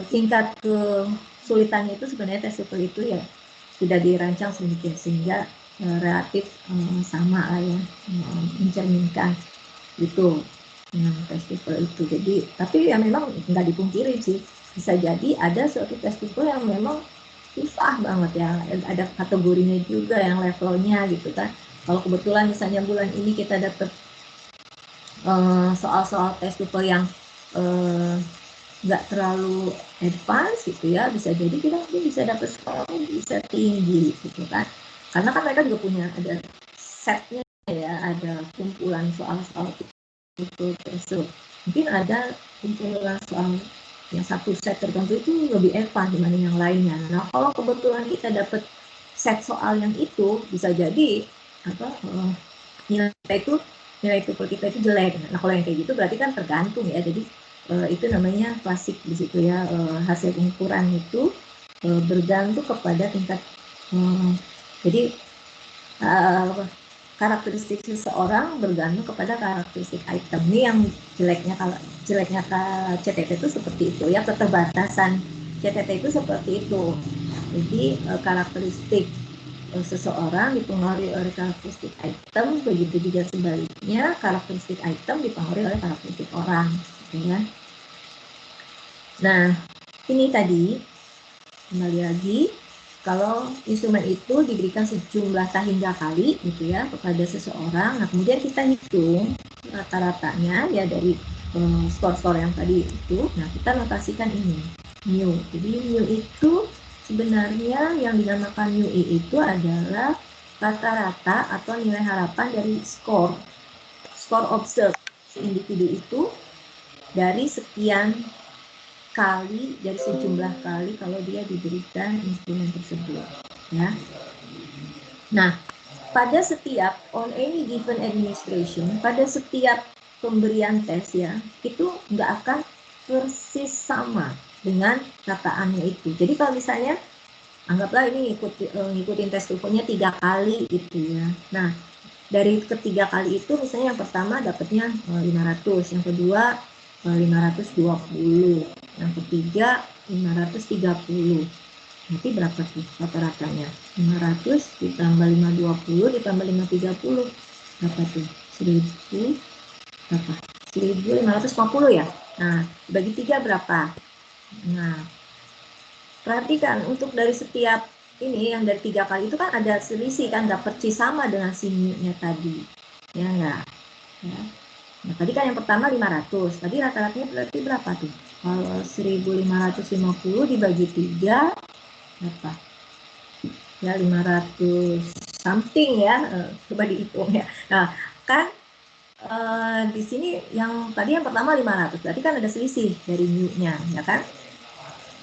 tingkat kesulitannya itu sebenarnya tes TOEFL itu ya sudah dirancang sedemikian sehingga relatif sama lah ya, mencerminkan itu dengan tes TOEFL itu. Jadi tapi ya memang nggak dipungkiri sih, bisa jadi ada suatu tes TOEFL yang memang susah banget ya, ada kategorinya juga yang levelnya gitu kan. Kalau kebetulan misalnya bulan ini kita dapat soal-soal tes TOEFL yang nggak terlalu advance gitu ya, bisa jadi kita mungkin bisa dapat skor bisa tinggi gitu kan. Karena kan mereka juga punya ada setnya ya, ada kumpulan soal-soal itu tersebut. Mungkin ada kumpulan soal yang satu set tertentu itu lebih advance dibanding yang lainnya. Nah, kalau kebetulan kita dapat set soal yang itu, bisa jadi apa nilai TOEFL kita itu jelek. Nah, kalau yang kayak gitu berarti kan tergantung ya. Jadi itu namanya klasik di situ ya, hasil pengukuran itu bergantung kepada tingkat jadi karakteristik seseorang bergantung kepada karakteristik item. Ini yang jeleknya CTT itu seperti itu ya, keterbatasan CTT itu seperti itu. Jadi karakteristik seseorang dipengaruhi oleh karakteristik item, begitu juga sebaliknya karakteristik item dipengaruhi oleh karakteristik orang, gitu ya. Nah, ini tadi kembali lagi, kalau instrumen itu diberikan sejumlah sahingga kali gitu ya kepada seseorang, nah kemudian kita hitung rata-ratanya ya dari skor-skor yang tadi itu, nah kita notasikan ini mu. Jadi mu itu sebenarnya yang dinamakan mu itu adalah rata-rata atau nilai harapan dari skor observe si individu itu dari sekian kali, dari sejumlah kali kalau dia diberikan instrumen tersebut ya. Nah, pada setiap on any given administration, pada setiap pemberian tes ya, itu nggak akan persis sama dengan rataannya itu. Jadi kalau misalnya anggaplah ini ngikutin tes TOEFL-nya 3 kali gitu ya. Nah, dari ketiga kali itu misalnya yang pertama dapatnya 500, yang kedua 520, yang ketiga 530. Nanti berapa tuh rata-ratanya? 500 ditambah 520 ditambah 530 berapa tuh? 1000 berapa? 1550 ya. Nah, bagi 3 berapa? Nah, perhatikan untuk dari setiap ini yang dari 3 kali itu kan ada selisih kan, nggak persis sama dengan sinnya tadi, ya enggak? Ya. Nah, tadi kan yang pertama 500, tadi rata-ratanya berarti berapa tuh? Kalau 1550 dibagi 3 berapa? Ya 500 something ya, coba dihitung ya. Nah, kan di sini yang tadi yang pertama 500, berarti kan ada selisih dari mu-nya, ya kan?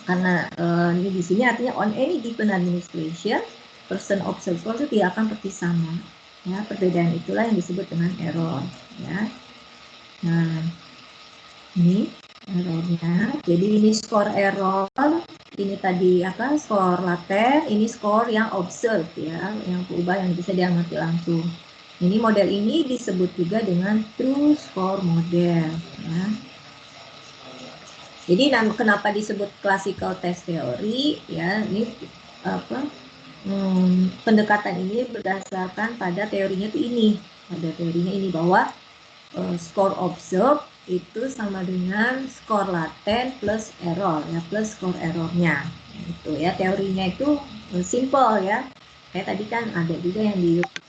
Karena ini di sini artinya on any given administration, person observer itu tidak akan persis sama. Ya, perbedaan itulah yang disebut dengan error. Ya. Nah, ini errornya. Jadi ini skor error, ini tadi apa? Skor laten, ini skor yang observe ya, yang berubah yang bisa diamati langsung. Ini model ini disebut juga dengan true score model. Ya. Jadi kenapa disebut classical test theory? Ya, ini apa? Pendekatan ini berdasarkan pada teorinya itu ini, pada teorinya ini bahwa skor observe itu sama dengan skor laten plus error ya, plus skor errornya itu ya. Teorinya itu simple ya, kayak tadi kan ada juga yang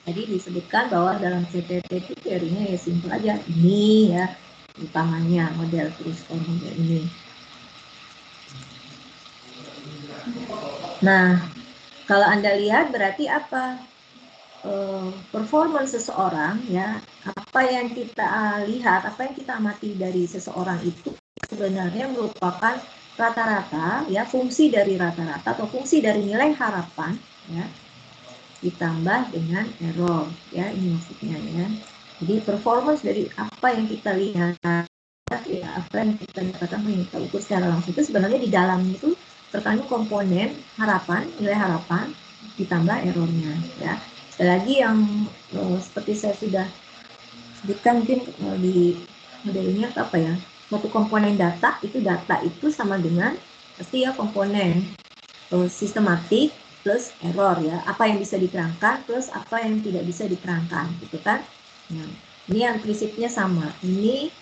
tadi disebutkan bahwa dalam CTT itu teorinya ya simple aja, ini ya utamanya model true score model ini. Nah, kalau Anda lihat berarti apa? Performance seseorang ya, apa yang kita lihat, apa yang kita amati dari seseorang itu sebenarnya merupakan rata-rata ya, fungsi dari rata-rata atau fungsi dari nilai harapan ya ditambah dengan error ya, ini maksudnya ya. Jadi performance dari apa yang kita lihat ya, apa yang kita nyatakan, yang kita ukur secara langsung itu sebenarnya di dalam itu terkandung komponen harapan, nilai harapan ditambah errornya ya. Sekali lagi yang seperti saya sudah sebutkan mungkin di modelnya apa ya, suatu komponen data itu sama dengan pasti ya komponen sistematik plus error ya, apa yang bisa diterangkan plus apa yang tidak bisa diterangkan gitu kan. Nah, ini yang prinsipnya sama, ini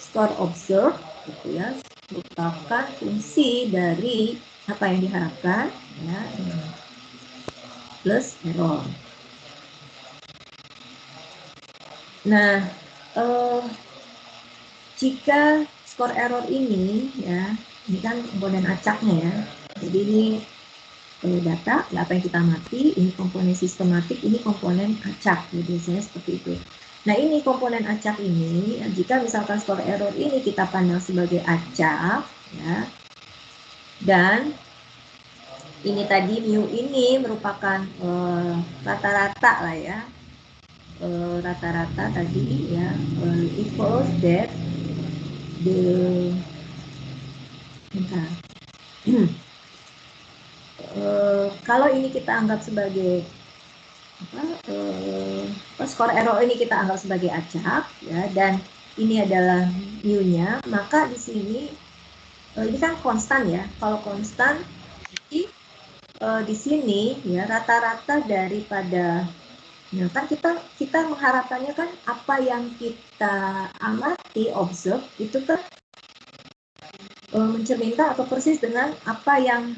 score observe gitu ya, merupakan fungsi dari apa yang diharapkan ya, plus error. Nah, jika skor error ini ya, ini kan komponen acaknya ya, jadi ini data, ya apa yang kita amati, ini komponen sistematik, ini komponen acak, ya, biasanya seperti itu. Nah, ini komponen acak ini, jika misalkan skor error ini kita pandang sebagai acak, ya, dan ini tadi mu ini merupakan rata-rata lah ya, rata-rata tadi ya, it follows that the kalau ini kita anggap sebagai skor error ini kita anggap sebagai acak ya, dan ini adalah mu-nya, maka di sini ini kan konstan ya. Kalau konstan di sini ya rata-rata daripada, ya kan kita mengharapkannya kan apa yang kita amati, observe itu kan mencerminkan atau persis dengan apa yang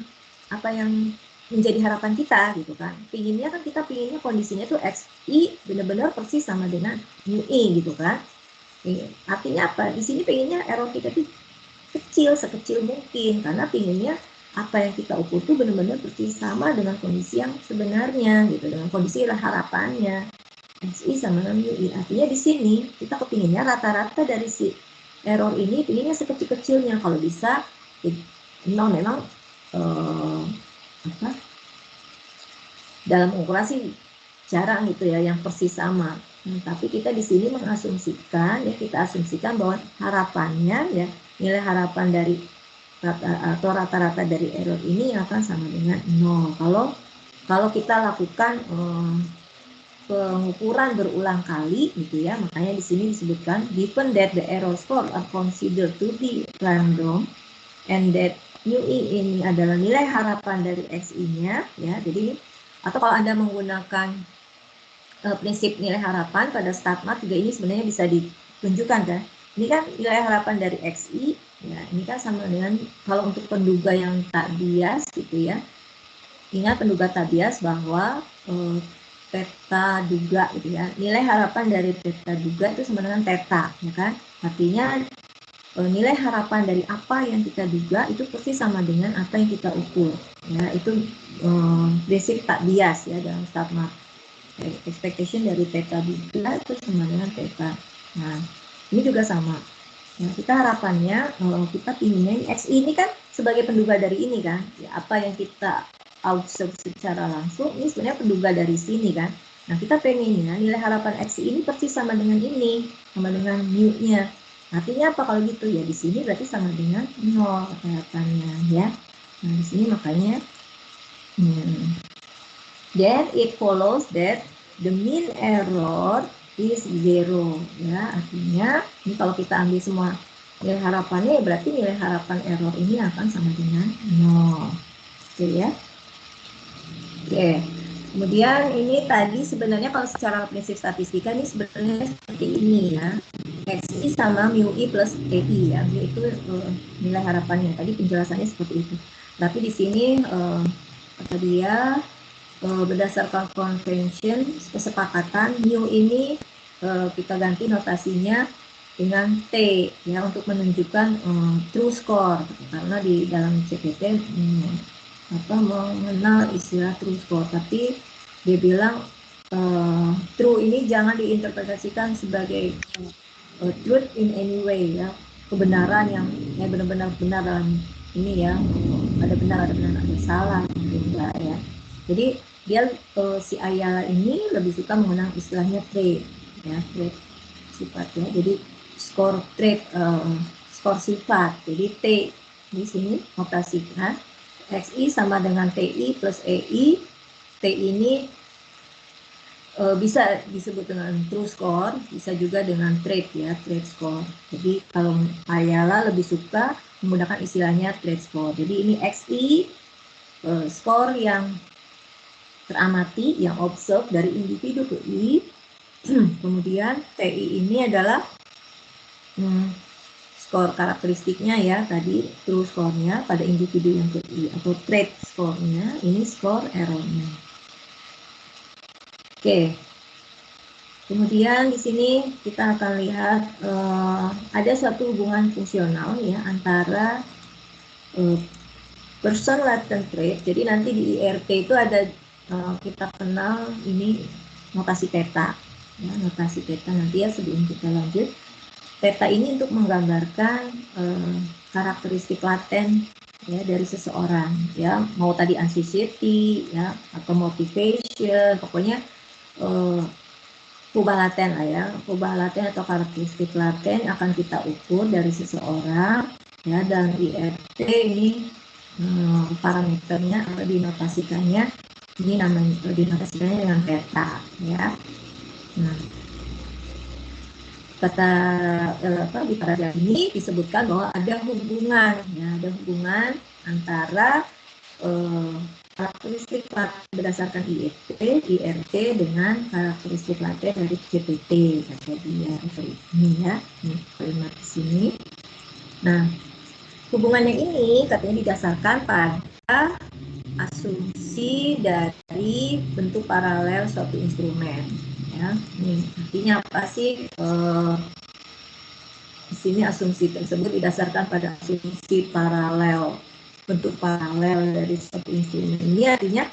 menjadi harapan kita gitu kan. Pinginnya kan kita pinginnya kondisinya tuh XI benar-benar persis sama dengan MUI gitu kan. Artinya apa? Di sini pinginnya error kita tuh kecil, sekecil mungkin, karena pinginnya apa yang kita ukur tuh benar-benar persis sama dengan kondisi yang sebenarnya gitu, dengan kondisi harapannya XI sama dengan MUI. Artinya di sini kita kepinginnya rata-rata dari si error ini pinginnya sekecil-kecilnya, kalau bisa memang dalam ukuran sih jarang gitu ya yang persis sama. Tapi kita di sini mengasumsikan ya, kita asumsikan bahwa harapannya ya, nilai harapan dari rata-rata dari error ini akan sama dengan 0. Kalau kita lakukan pengukuran berulang kali gitu ya, makanya di sini disebutkan given that the error score are considered to be random and that MUI ini adalah nilai harapan dari XI-nya ya. Jadi atau kalau Anda menggunakan prinsip nilai harapan pada StatMat juga ini sebenarnya bisa ditunjukkan kan. Ini kan nilai harapan dari XI ya, ini kan sama dengan kalau untuk penduga yang tak bias gitu ya. Ingat penduga tak bias bahwa theta duga gitu ya. Nilai harapan dari theta duga itu sama dengan theta ya kan. Artinya nilai harapan dari apa yang kita duga itu persis sama dengan apa yang kita ukur ya. Itu prinsip tak bias ya dalam StatMat. Expectation dari theta duga itu sama dengan theta. Nah, ini juga sama ya, kita harapannya kita pinginnya XI ini kan sebagai penduga dari ini kan ya, apa yang kita observe secara langsung ini sebenarnya penduga dari sini kan. Nah, kita pengennya nilai harapan XI ini persis sama dengan ini, sama dengan mu-nya. Artinya apa kalau gitu ya, di sini berarti sama dengan 0 harapannya ya. Nah, di sini makanya then it follows that the mean error is 0 ya. Artinya ini kalau kita ambil semua nilai harapannya ya berarti nilai harapan error ini akan sama dengan 0. Oke ya. Oke. Kemudian ini tadi sebenarnya kalau secara prinsip statistika ini sebenarnya seperti ini ya. XI sama MUI plus TI ya. Itu nilai harapannya. Tadi penjelasannya seperti itu. Tapi di sini kata dia berdasarkan convention kesepakatan mu ini kita ganti notasinya dengan T ya untuk menunjukkan true score karena di dalam CPT mengenal istilah true score, tapi dia bilang true ini jangan diinterpretasikan sebagai truth in any way ya, kebenaran yang benar-benar benar dalam ini ya, ada benar ada salah enggak ya. Jadi dia si Ayala ini lebih suka mengenal istilahnya trait ya, trait sifat ya. Jadi skor trait skor sifat. Jadi T di sini notasikan XI sama dengan TI plus EI. T ini bisa disebut dengan true score, bisa juga dengan trait ya, trait score. Jadi kalau Ayala lebih suka menggunakan istilahnya trait score. Jadi ini XI skor yang teramati, yang observe dari individu ke I. Kemudian TI ini adalah skor karakteristiknya ya, tadi true score-nya pada individu yang ke I, atau trait score-nya, ini skor error-nya. Oke. Kemudian di sini kita akan lihat ada suatu hubungan fungsional ya antara person latent trait. Jadi nanti di IRT itu ada kita kenal ini notasi theta, ya, notasi theta nanti ya sebelum kita lanjut. Theta ini untuk menggambarkan karakteristik laten ya dari seseorang, ya mau tadi anxiety ya atau motivation, pokoknya perubahan laten lah ya, perubahan laten atau karakteristik laten akan kita ukur dari seseorang ya, dan IRT ini parameternya atau dinotasikannya ini namanya dinotasikannya dengan theta ya. Nah, kata di paragraf ini disebutkan bahwa ada hubungan ya, ada hubungan antara karakteristik laten berdasarkan IRT dengan karakteristik laten dari CPT kata dia ini ya, ini kalimat di sini. Nah, hubungannya ini katanya didasarkan pada asumsi dari bentuk paralel suatu instrumen. Ya, ini artinya apa sih? Di sini asumsi tersebut didasarkan pada asumsi paralel, bentuk paralel dari suatu instrumen. Ini artinya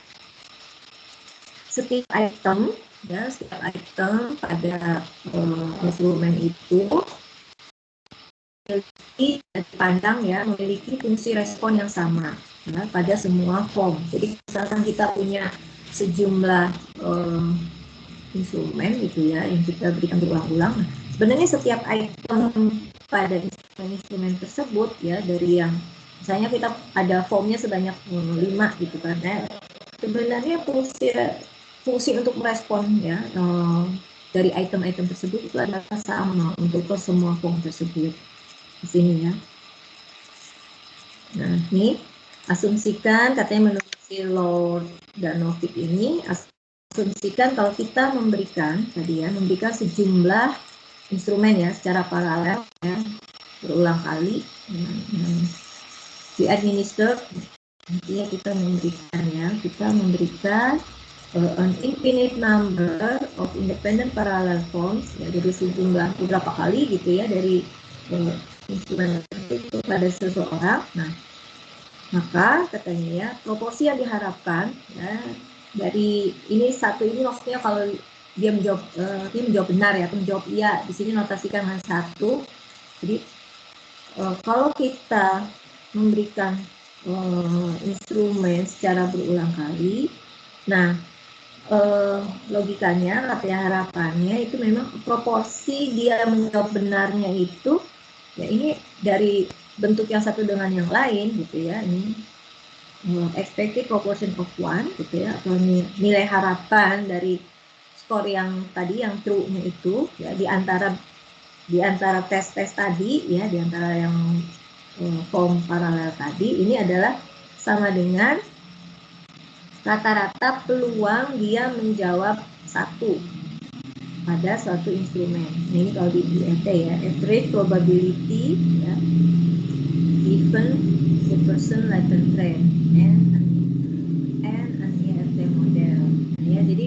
setiap item, ya, setiap item pada instrumen itu dipandang ya memiliki fungsi respon yang sama ya, pada semua form. Jadi misalkan kita punya sejumlah instrumen gitu ya yang kita berikan berulang-ulang, sebenarnya setiap item pada instrumen tersebut ya, dari yang misalnya kita ada formnya sebanyak 5 gitu kan ya, sebenarnya fungsi untuk merespon ya dari item-item tersebut itu adalah sama untuk semua form tersebut. Di sini ya. Nah, ini asumsikan katanya menurut si Lord dan Novick ini, asumsikan kalau kita memberikan tadi ya, memberikan sejumlah instrumen ya secara paralel ya, berulang kali di administer, artinya kita memberikan an infinite number of independent parallel forms ya, jadi sejumlah beberapa kali gitu ya dari instrumen itu pada seseorang. Nah, maka katanya ya proporsi yang diharapkan ya dari ini satu ini maksudnya kalau dia menjawab benar ya, menjawab iya di sini notasikan dengan 1. Jadi kalau kita memberikan instrumen secara berulang kali, nah logikanya atau harapannya itu memang proporsi dia menjawab benarnya itu ya ini dari bentuk yang satu dengan yang lain gitu ya, ini expected proportion of 1 gitu ya, atau nilai harapan dari skor yang tadi yang true-nya itu ya di antara tes-tes tadi ya, di antara yang form paralel tadi ini adalah sama dengan rata-rata peluang dia menjawab 1 pada suatu instrumen. Nah, ini kalau di IRT ya, average probability ya, given the person latent trait and an IRT model. Nah, ya, jadi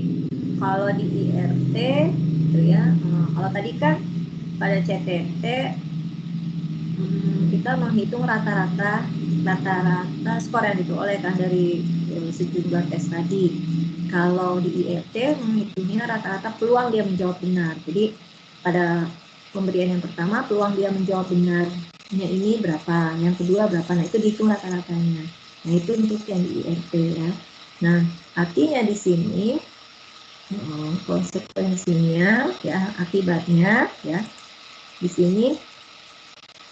kalau di IRT itu ya, kalau tadi kan pada CTT kita menghitung rata-rata skor yang diperolehkan dari sejumlah tes tadi. Kalau di IRT menghitungnya rata-rata peluang dia menjawab benar. Jadi pada pemberian yang pertama peluang dia menjawab benarnya ini berapa, yang kedua berapa, nah itu dihitung rata-ratanya. Nah itu untuk yang di IRT ya. Nah artinya di sini konsekuensinya ya, akibatnya ya di sini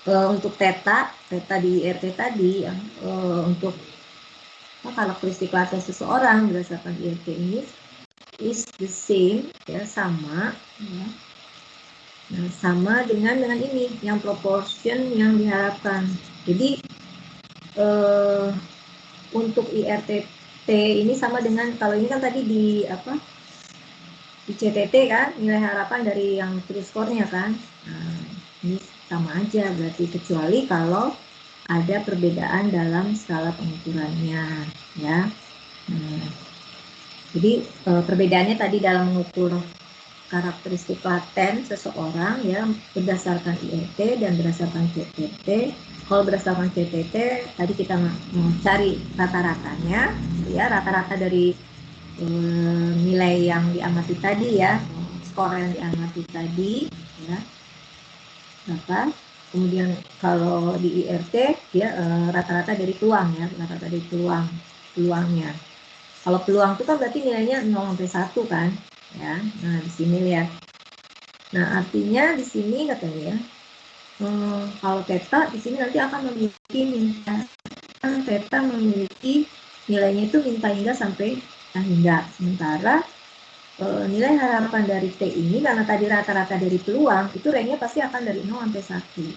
untuk theta di IRT tadi ya, untuk karakteristik laten seseorang berdasarkan IRT ini is the same ya, sama ya. Nah, sama dengan ini yang proportion yang diharapkan. Jadi untuk IRT ini sama dengan, kalau ini kan tadi di CTT kan nilai harapan dari yang true score-nya kan. Nah, ini sama aja berarti, kecuali kalau ada perbedaan dalam skala pengukurannya ya. Jadi perbedaannya tadi dalam mengukur karakteristik laten seseorang ya berdasarkan IRT dan berdasarkan CTT Kalau berdasarkan CTT tadi kita cari rata-ratanya, ya rata-rata dari nilai yang diamati tadi ya, skor yang diamati tadi ya berapa. Kemudian kalau di IRT ya rata-rata dari peluang ya, rata-rata dari peluangnya. Kalau peluang itu kan berarti nilainya 0 sampai 1 kan ya. Nah, di sini lihat. Nah, artinya di sini katanya ya. Kalau theta di sini nanti akan memiliki theta memiliki nilainya itu minta hingga sampai hingga. Sementara nilai harapan dari T ini karena tadi rata-rata dari peluang itu ranknya pasti akan dari 0 sampai 1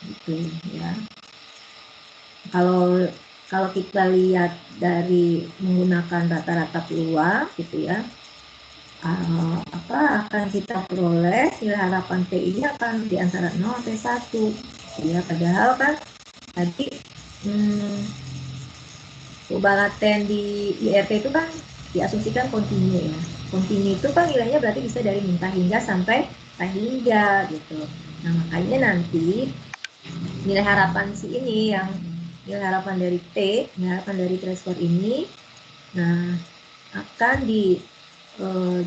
gitu ya. Kalau kita lihat dari menggunakan rata-rata peluang gitu ya, akan kita peroleh nilai harapan T ini akan di antara 0 sampai 1 ya. Padahal kan tadi laten di IRT itu kan diasumsikan kontinu ya. Kontinu itu kan nilainya berarti bisa dari minta hingga sampai tak hingga gitu. Nah, makanya nanti nilai harapan si ini yang nilai harapan dari T, nilai harapan dari threshold ini, nah akan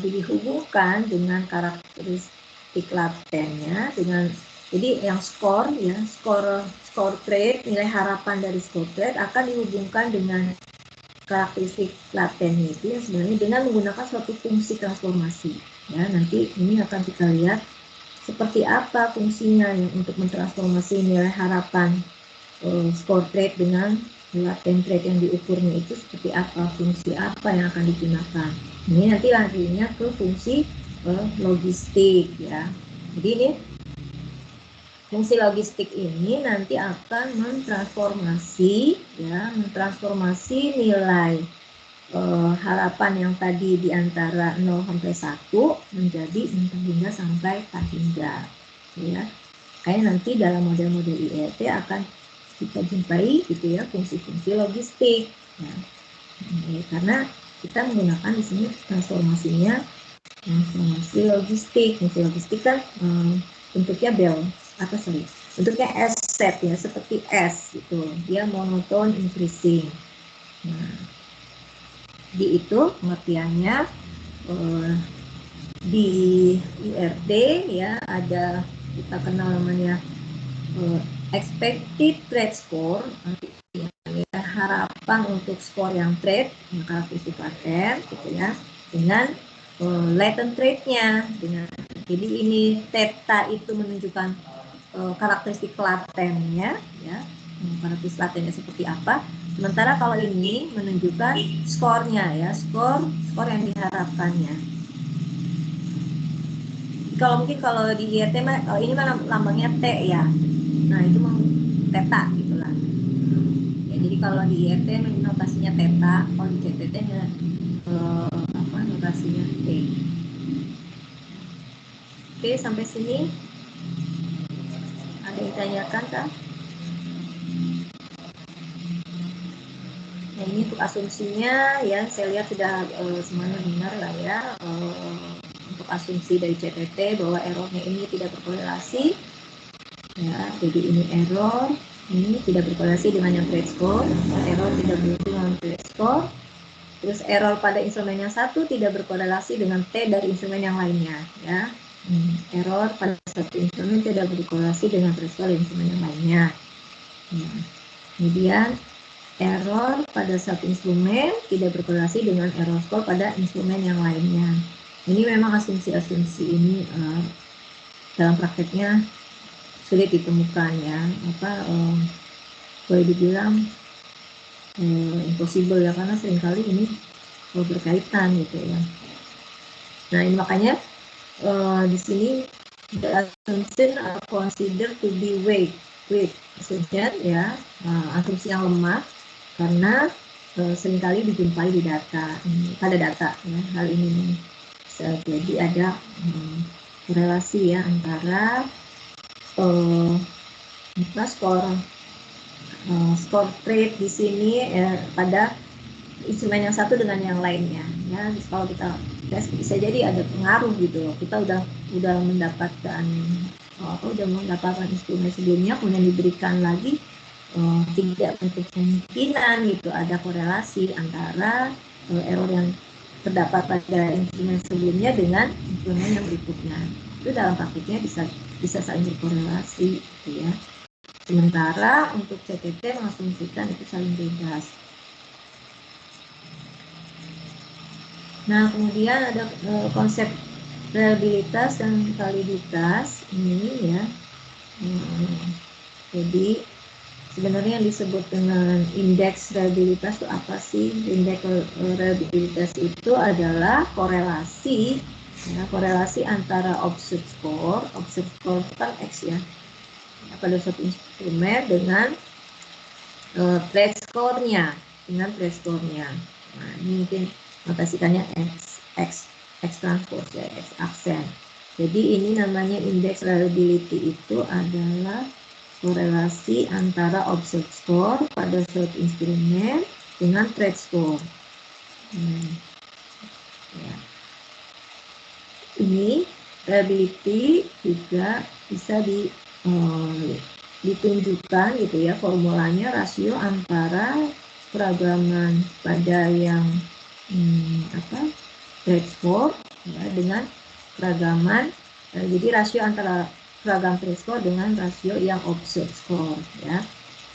dihubungkan dengan karakteristik latennya dengan jadi yang skor ya, skor trade, nilai harapan dari skor trade akan dihubungkan dengan karakteristik latennya itu yang sebenarnya dengan menggunakan suatu fungsi transformasi ya. Nanti ini akan kita lihat seperti apa fungsinya yang untuk mentransformasi nilai harapan skor trade dengan laten trade yang diukurnya itu seperti apa, fungsi apa yang akan digunakan. Ini nanti lanjutnya ke fungsi logistik ya. Jadi ini fungsi logistik ini nanti akan mentransformasi nilai harapan yang tadi di antara 0 sampai 1 menjadi minta hingga sampai tak hingga ya. Kayak nanti dalam model-model IRT akan kita jumpai gitu ya fungsi-fungsi logistik ya. Karena kita menggunakan di sini transformasi logistik. Fungsi logistik kan bentuknya bentuknya S set ya, seperti S gitu. Dia monoton increasing. Nah, di itu pengertiannya di IRT ya ada kita kenal namanya expected trade score, ya, harapan untuk skor yang trade yang karakteristik laten gitu ya, dengan latent trade-nya dengan jadi ini theta itu menunjukkan karakteristik latennya ya, karakteristik latennya seperti apa. Sementara kalau ini menunjukkan skornya ya, skor yang diharapkannya. Kalau di IRT kalau ini mah lambangnya T ya. Nah, itu memang theta gitulah. Ya, jadi kalau di IRT notasinya theta, kalau di CTT nya notasinya T. Oke, sampai sini ada yang ditanyakan kah? Nah, ini untuk asumsinya ya, saya lihat sudah semuanya benar lah ya. Untuk asumsi dari CTT bahwa errornya ini tidak berkorelasi ya, jadi ini error ini tidak berkorelasi dengan yang trade score, error tidak berkorelasi dengan trade score, terus error pada instrumen yang satu tidak berkorelasi dengan T dari instrumen yang lainnya ya. Error pada satu instrumen tidak berkorelasi dengan trade score instrumen yang lainnya. Kemudian error pada satu instrumen tidak berkorelasi dengan error score pada instrumen yang lainnya. Ini memang asumsi-asumsi ini dalam prakteknya sulit ditemukan ya, boleh dibilang impossible ya, karena seringkali ini berkaitan gitu ya. Nah, ini makanya di sini the assumption are considered to be weak assumption ya, asumsi yang lemah karena seringkali dijumpai di pada data ya. Hal ini jadi ada korelasi ya antara skor trade di sini pada instrumen yang satu dengan yang lainnya ya. Kalau kita tes bisa jadi ada pengaruh gitu loh. Kita udah mendapatkan instrumen sebelumnya, kemudian diberikan lagi tidak untuk kemungkinan gitu ada korelasi antara error yang terdapat pada instrumen sebelumnya dengan instrumen yang berikutnya. Itu dalam praktiknya bisa saling berkorelasi gitu ya. Sementara untuk CTT mengasumsikan itu saling bebas. Nah, kemudian ada konsep reliabilitas dan validitas ini ya. Jadi sebenarnya yang disebut dengan indeks reliabilitas itu apa sih? Indeks reliabilitas itu adalah korelasi ya, korelasi antara observed score itu kan X ya, pada suatu instrumen dengan trade score-nya, Nah, ini mungkin notasikannya X transpose ya, X aksen. Jadi ini namanya indeks reliability itu adalah korelasi antara observed score pada suatu instrumen dengan trade score. Ya. Ini reliability juga bisa ditunjukkan gitu ya, formulanya rasio antara keragaman pada yang trade score ya, dengan keragaman jadi rasio antara keragam trade score dengan rasio yang observed score ya.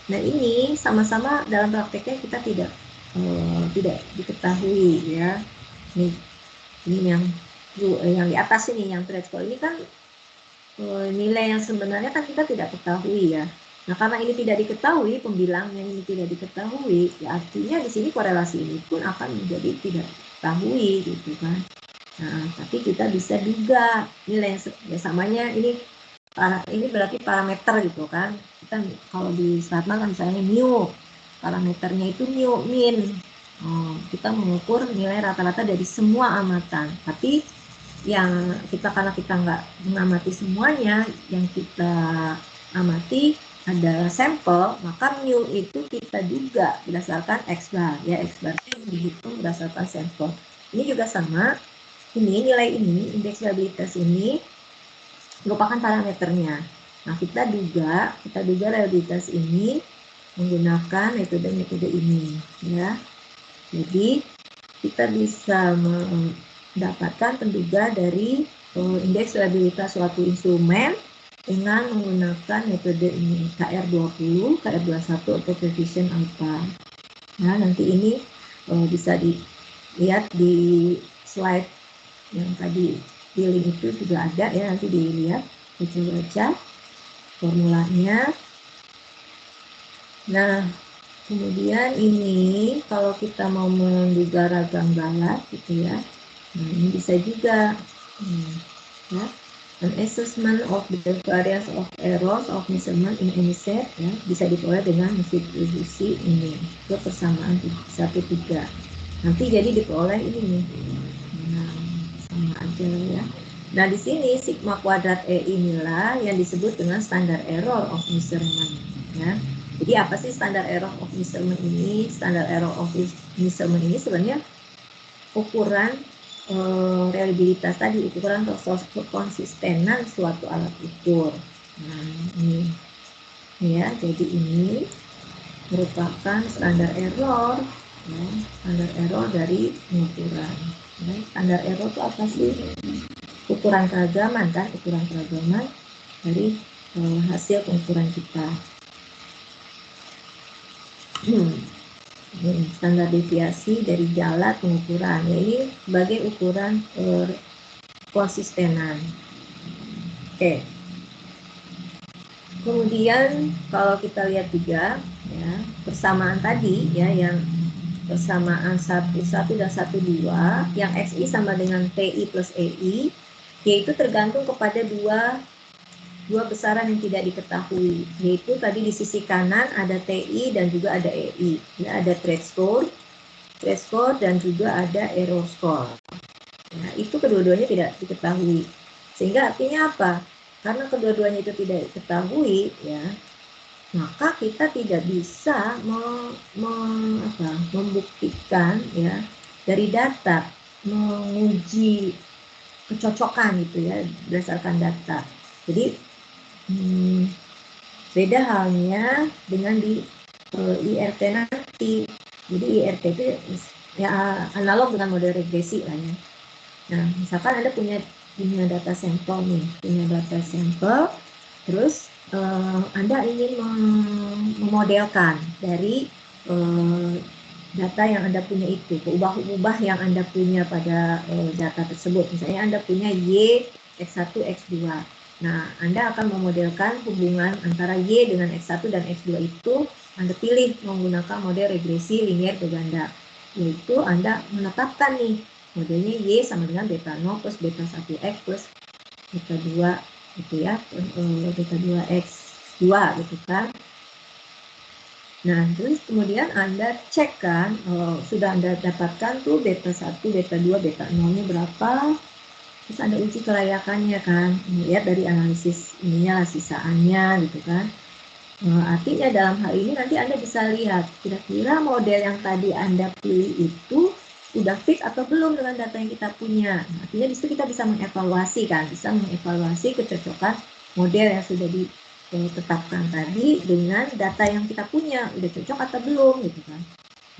Nah ini sama-sama dalam prakteknya kita tidak diketahui ya. Ini yang di atas ini yang trade score ini kan nilai yang sebenarnya kan kita tidak ketahui ya. Nah karena ini tidak diketahui, pembilangnya ini tidak diketahui, ya artinya di sini korelasi ini pun akan menjadi tidak diketahui gitu kan. Nah tapi kita bisa duga nilai yang samanya ini berarti parameter gitu kan. Kita kalau di Stratman kan misalnya mu, parameternya itu mu min. Kita mengukur nilai rata-rata dari semua amatan. Tapi yang karena kita nggak mengamati semuanya, yang kita amati ada sampel, maka mu itu kita duga berdasarkan X bar ya, X bar itu dihitung berdasarkan sampel. Ini juga sama, ini nilai ini indeks reliabilitas ini merupakan parameternya. Nah kita duga reliabilitas ini menggunakan metode ini ya. Jadi kita bisa mendapatkan penduga dari indeks reliabilitas suatu instrumen dengan menggunakan metode ini KR20, KR21 atau precision alpha. Nah, nanti ini bisa dilihat di slide yang tadi di link itu juga ada ya, nanti dilihat, baca formulanya. Nah, kemudian ini kalau kita mau menduga ragam galat gitu ya, nah ini bisa juga ya, an assessment of the variance of errors of measurement in any set ya, bisa diperoleh dengan distribusi ini ke persamaan 1, 3. Nanti jadi diperoleh ini nih, nah sama aja ya. Nah di sini sigma kuadrat E inilah yang disebut dengan standar error of measurement ya. Jadi apa sih standar error of measurement ini? Standar error of measurement ini sebenarnya ukuran reliabilitas tadi, ukuran konsistenan suatu alat ukur. Nah ini ya, jadi ini merupakan standar error ya, standar error dari pengukuran ya. Standar error itu apa sih? Ukuran keragaman kan, ukuran keragaman dari hasil pengukuran kita. Standar deviasi dari jala pengukuran ya, ini sebagai ukuran konsistenan. Oke. Kemudian kalau kita lihat juga ya, persamaan tadi ya, yang persamaan 1 dan 1 2 yang XI sama dengan TI plus EI, yaitu tergantung kepada dua besaran yang tidak diketahui, yaitu tadi di sisi kanan ada TI dan juga ada EI ya, ada trade score dan juga ada error score. Nah, itu kedua-duanya tidak diketahui, sehingga artinya apa? Karena kedua-duanya itu tidak diketahui ya, maka kita tidak bisa membuktikan ya dari data, menguji kecocokan gitu ya berdasarkan data. Jadi Beda halnya dengan di IRT nanti. Jadi IRT itu ya analog dengan model regresi lah ya. Nah, misalkan Anda punya data sampel nih, punya data sampel, terus Anda ingin memodelkan dari data yang Anda punya itu, ubah-ubah yang Anda punya pada data tersebut. Misalnya Anda punya Y, X1, X2. Nah, Anda akan memodelkan hubungan antara Y dengan X1 dan X2 itu, Anda pilih menggunakan model regresi linear berganda. Yaitu Anda menetapkan nih, modelnya Y sama dengan beta 0 plus beta 1X plus beta 2 gitu ya, beta 2X2 gitu kan. Nah, terus kemudian Anda cek kan, sudah Anda dapatkan tuh beta 1, beta 2, beta 0-nya berapa, terus Anda uji kelayakannya kan, lihat dari analisis ininya lah, sisaannya gitu kan. Artinya dalam hal ini nanti Anda bisa lihat, kira-kira model yang tadi Anda pilih itu udah fit atau belum dengan data yang kita punya. Artinya di situ kita bisa mengevaluasi kan, bisa mengevaluasi kecocokan model yang sudah ditetapkan tadi dengan data yang kita punya, udah cocok atau belum gitu kan.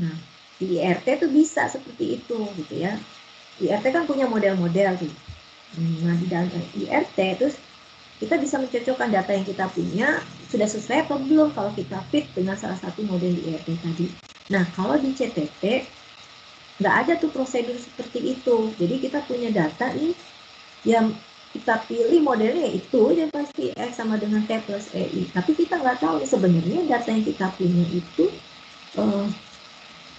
Nah, di IRT itu bisa seperti itu gitu ya. IRT kan punya model-model tuh. Nah, di dalam IRT terus kita bisa mencocokkan data yang kita punya sudah sesuai atau belum kalau kita fit dengan salah satu model di IRT tadi. Nah, kalau di CTT nggak ada tuh prosedur seperti itu. Jadi kita punya data nih yang kita pilih modelnya itu dan pasti X sama dengan T plus EI. Tapi kita nggak tahu sebenarnya data yang kita punya itu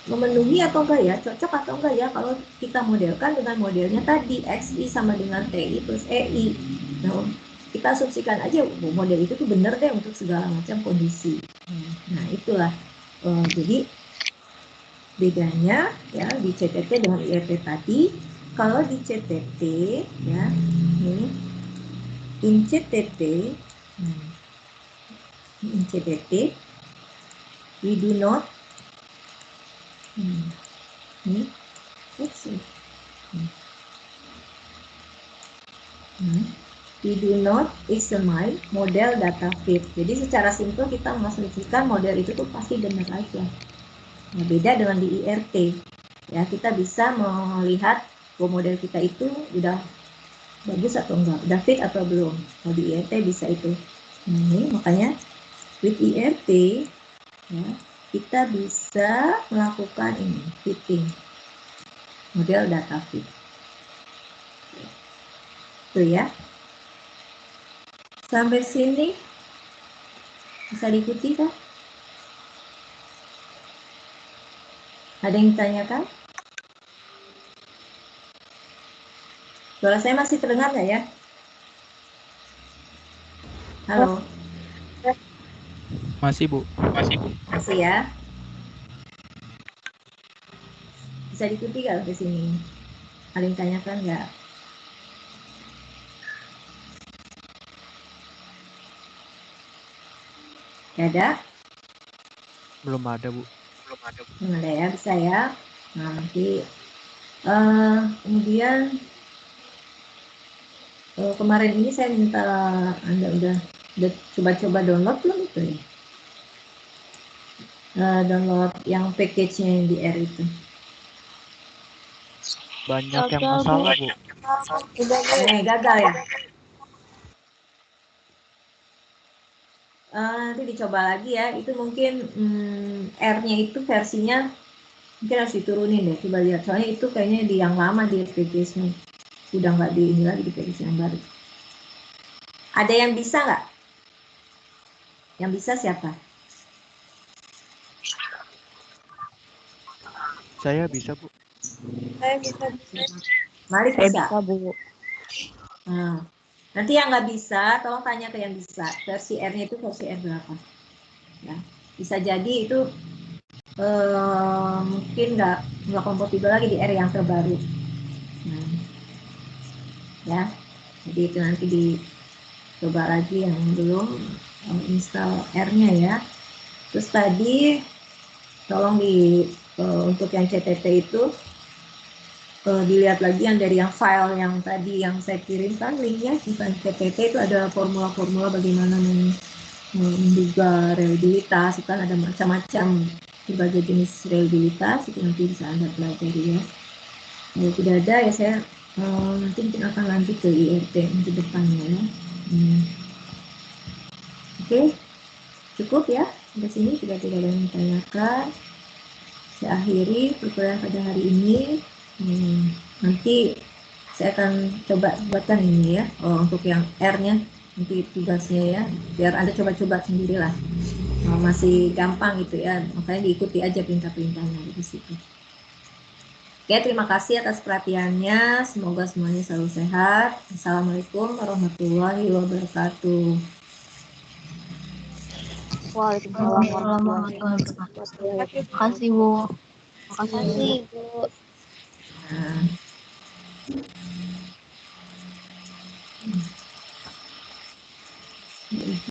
memenuhi atau enggak ya, cocok atau enggak ya kalau kita modelkan dengan modelnya tadi XI sama dengan TI plus EI. Nah, kita asumsikan aja model itu tuh benar deh untuk segala macam kondisi. Nah, itulah. Jadi bedanya ya di CTT dengan IRT tadi. Kalau di CTT ya, ini in CTT, in CTT we do not ini let's see. We do not examine model data fit. Jadi secara simpel kita mengasumsikan model itu tuh pasti benar aja. Nah, beda dengan di IRT. Ya, kita bisa melihat bahwa model kita itu udah bagus atau enggak, udah fit atau belum. Kalau di IRT bisa itu. Nah, ini makanya with IRT ya, kita bisa melakukan ini fitting model data fit. Tuh ya. Sampai sini bisa diikuti kan? Ada yang ditanyakan? Suara saya masih terdengar nggak ya? Halo? Masih, Bu. Masih ya? Bisa diikuti nggak ke sini? Ada yang tanyakan nggak? Nggak ada? Belum ada, Bu. Belum ada ya, bisa ya. Nah, nanti kemudian kemarin ini saya minta Anda udah coba-coba download belum itu ya? Download yang package-nya yang di R itu. Banyak yang masalah, Bu. Gagal ya? Nanti dicoba lagi ya. Itu mungkin R-nya itu versinya mungkin harus diturunin deh. Coba lihat. Soalnya itu kayaknya di yang lama di package-nya. Udah nggak di ini lagi di package yang baru. Ada yang bisa nggak? Yang bisa siapa? Saya bisa, Bu. Saya bisa. Mari Saya bisa. bisa, Bu. Nah, nanti yang nggak bisa, tolong tanya ke yang bisa. Versi R-nya itu versi R berapa? Ya, bisa jadi itu mungkin nggak kompatibel lagi di R yang terbaru. Nah, ya, jadi itu nanti dicoba lagi yang belum install R-nya ya. Terus tadi tolong untuk yang CTT itu dilihat lagi yang dari yang file yang tadi yang saya kirimkan linknya, bukan CTT itu ada formula-formula bagaimana menduga reliabilitas, itu kan ada macam-macam berbagai jenis reliabilitas, itu nanti bisa Anda pelajari ya. Kalau tidak ada ya saya nanti mungkin akan lanjut ke IRT untuk depannya ya. Oke, cukup ya sampai sini, tidak ada yang ditanyakan. Saya akhiri perkuliahan pada hari ini. Nanti saya akan coba buatkan ini ya, untuk yang R-nya nanti tugasnya ya, biar Anda coba-coba sendirilah. Masih gampang gitu ya, makanya diikuti aja perintah-perintahnya di situ. Oke, terima kasih atas perhatiannya. Semoga semuanya selalu sehat. Assalamualaikum warahmatullahi wabarakatuh. Waalaikumsalam warahmatullahi wabarakatuh. Terima kasih, Bu. Nah.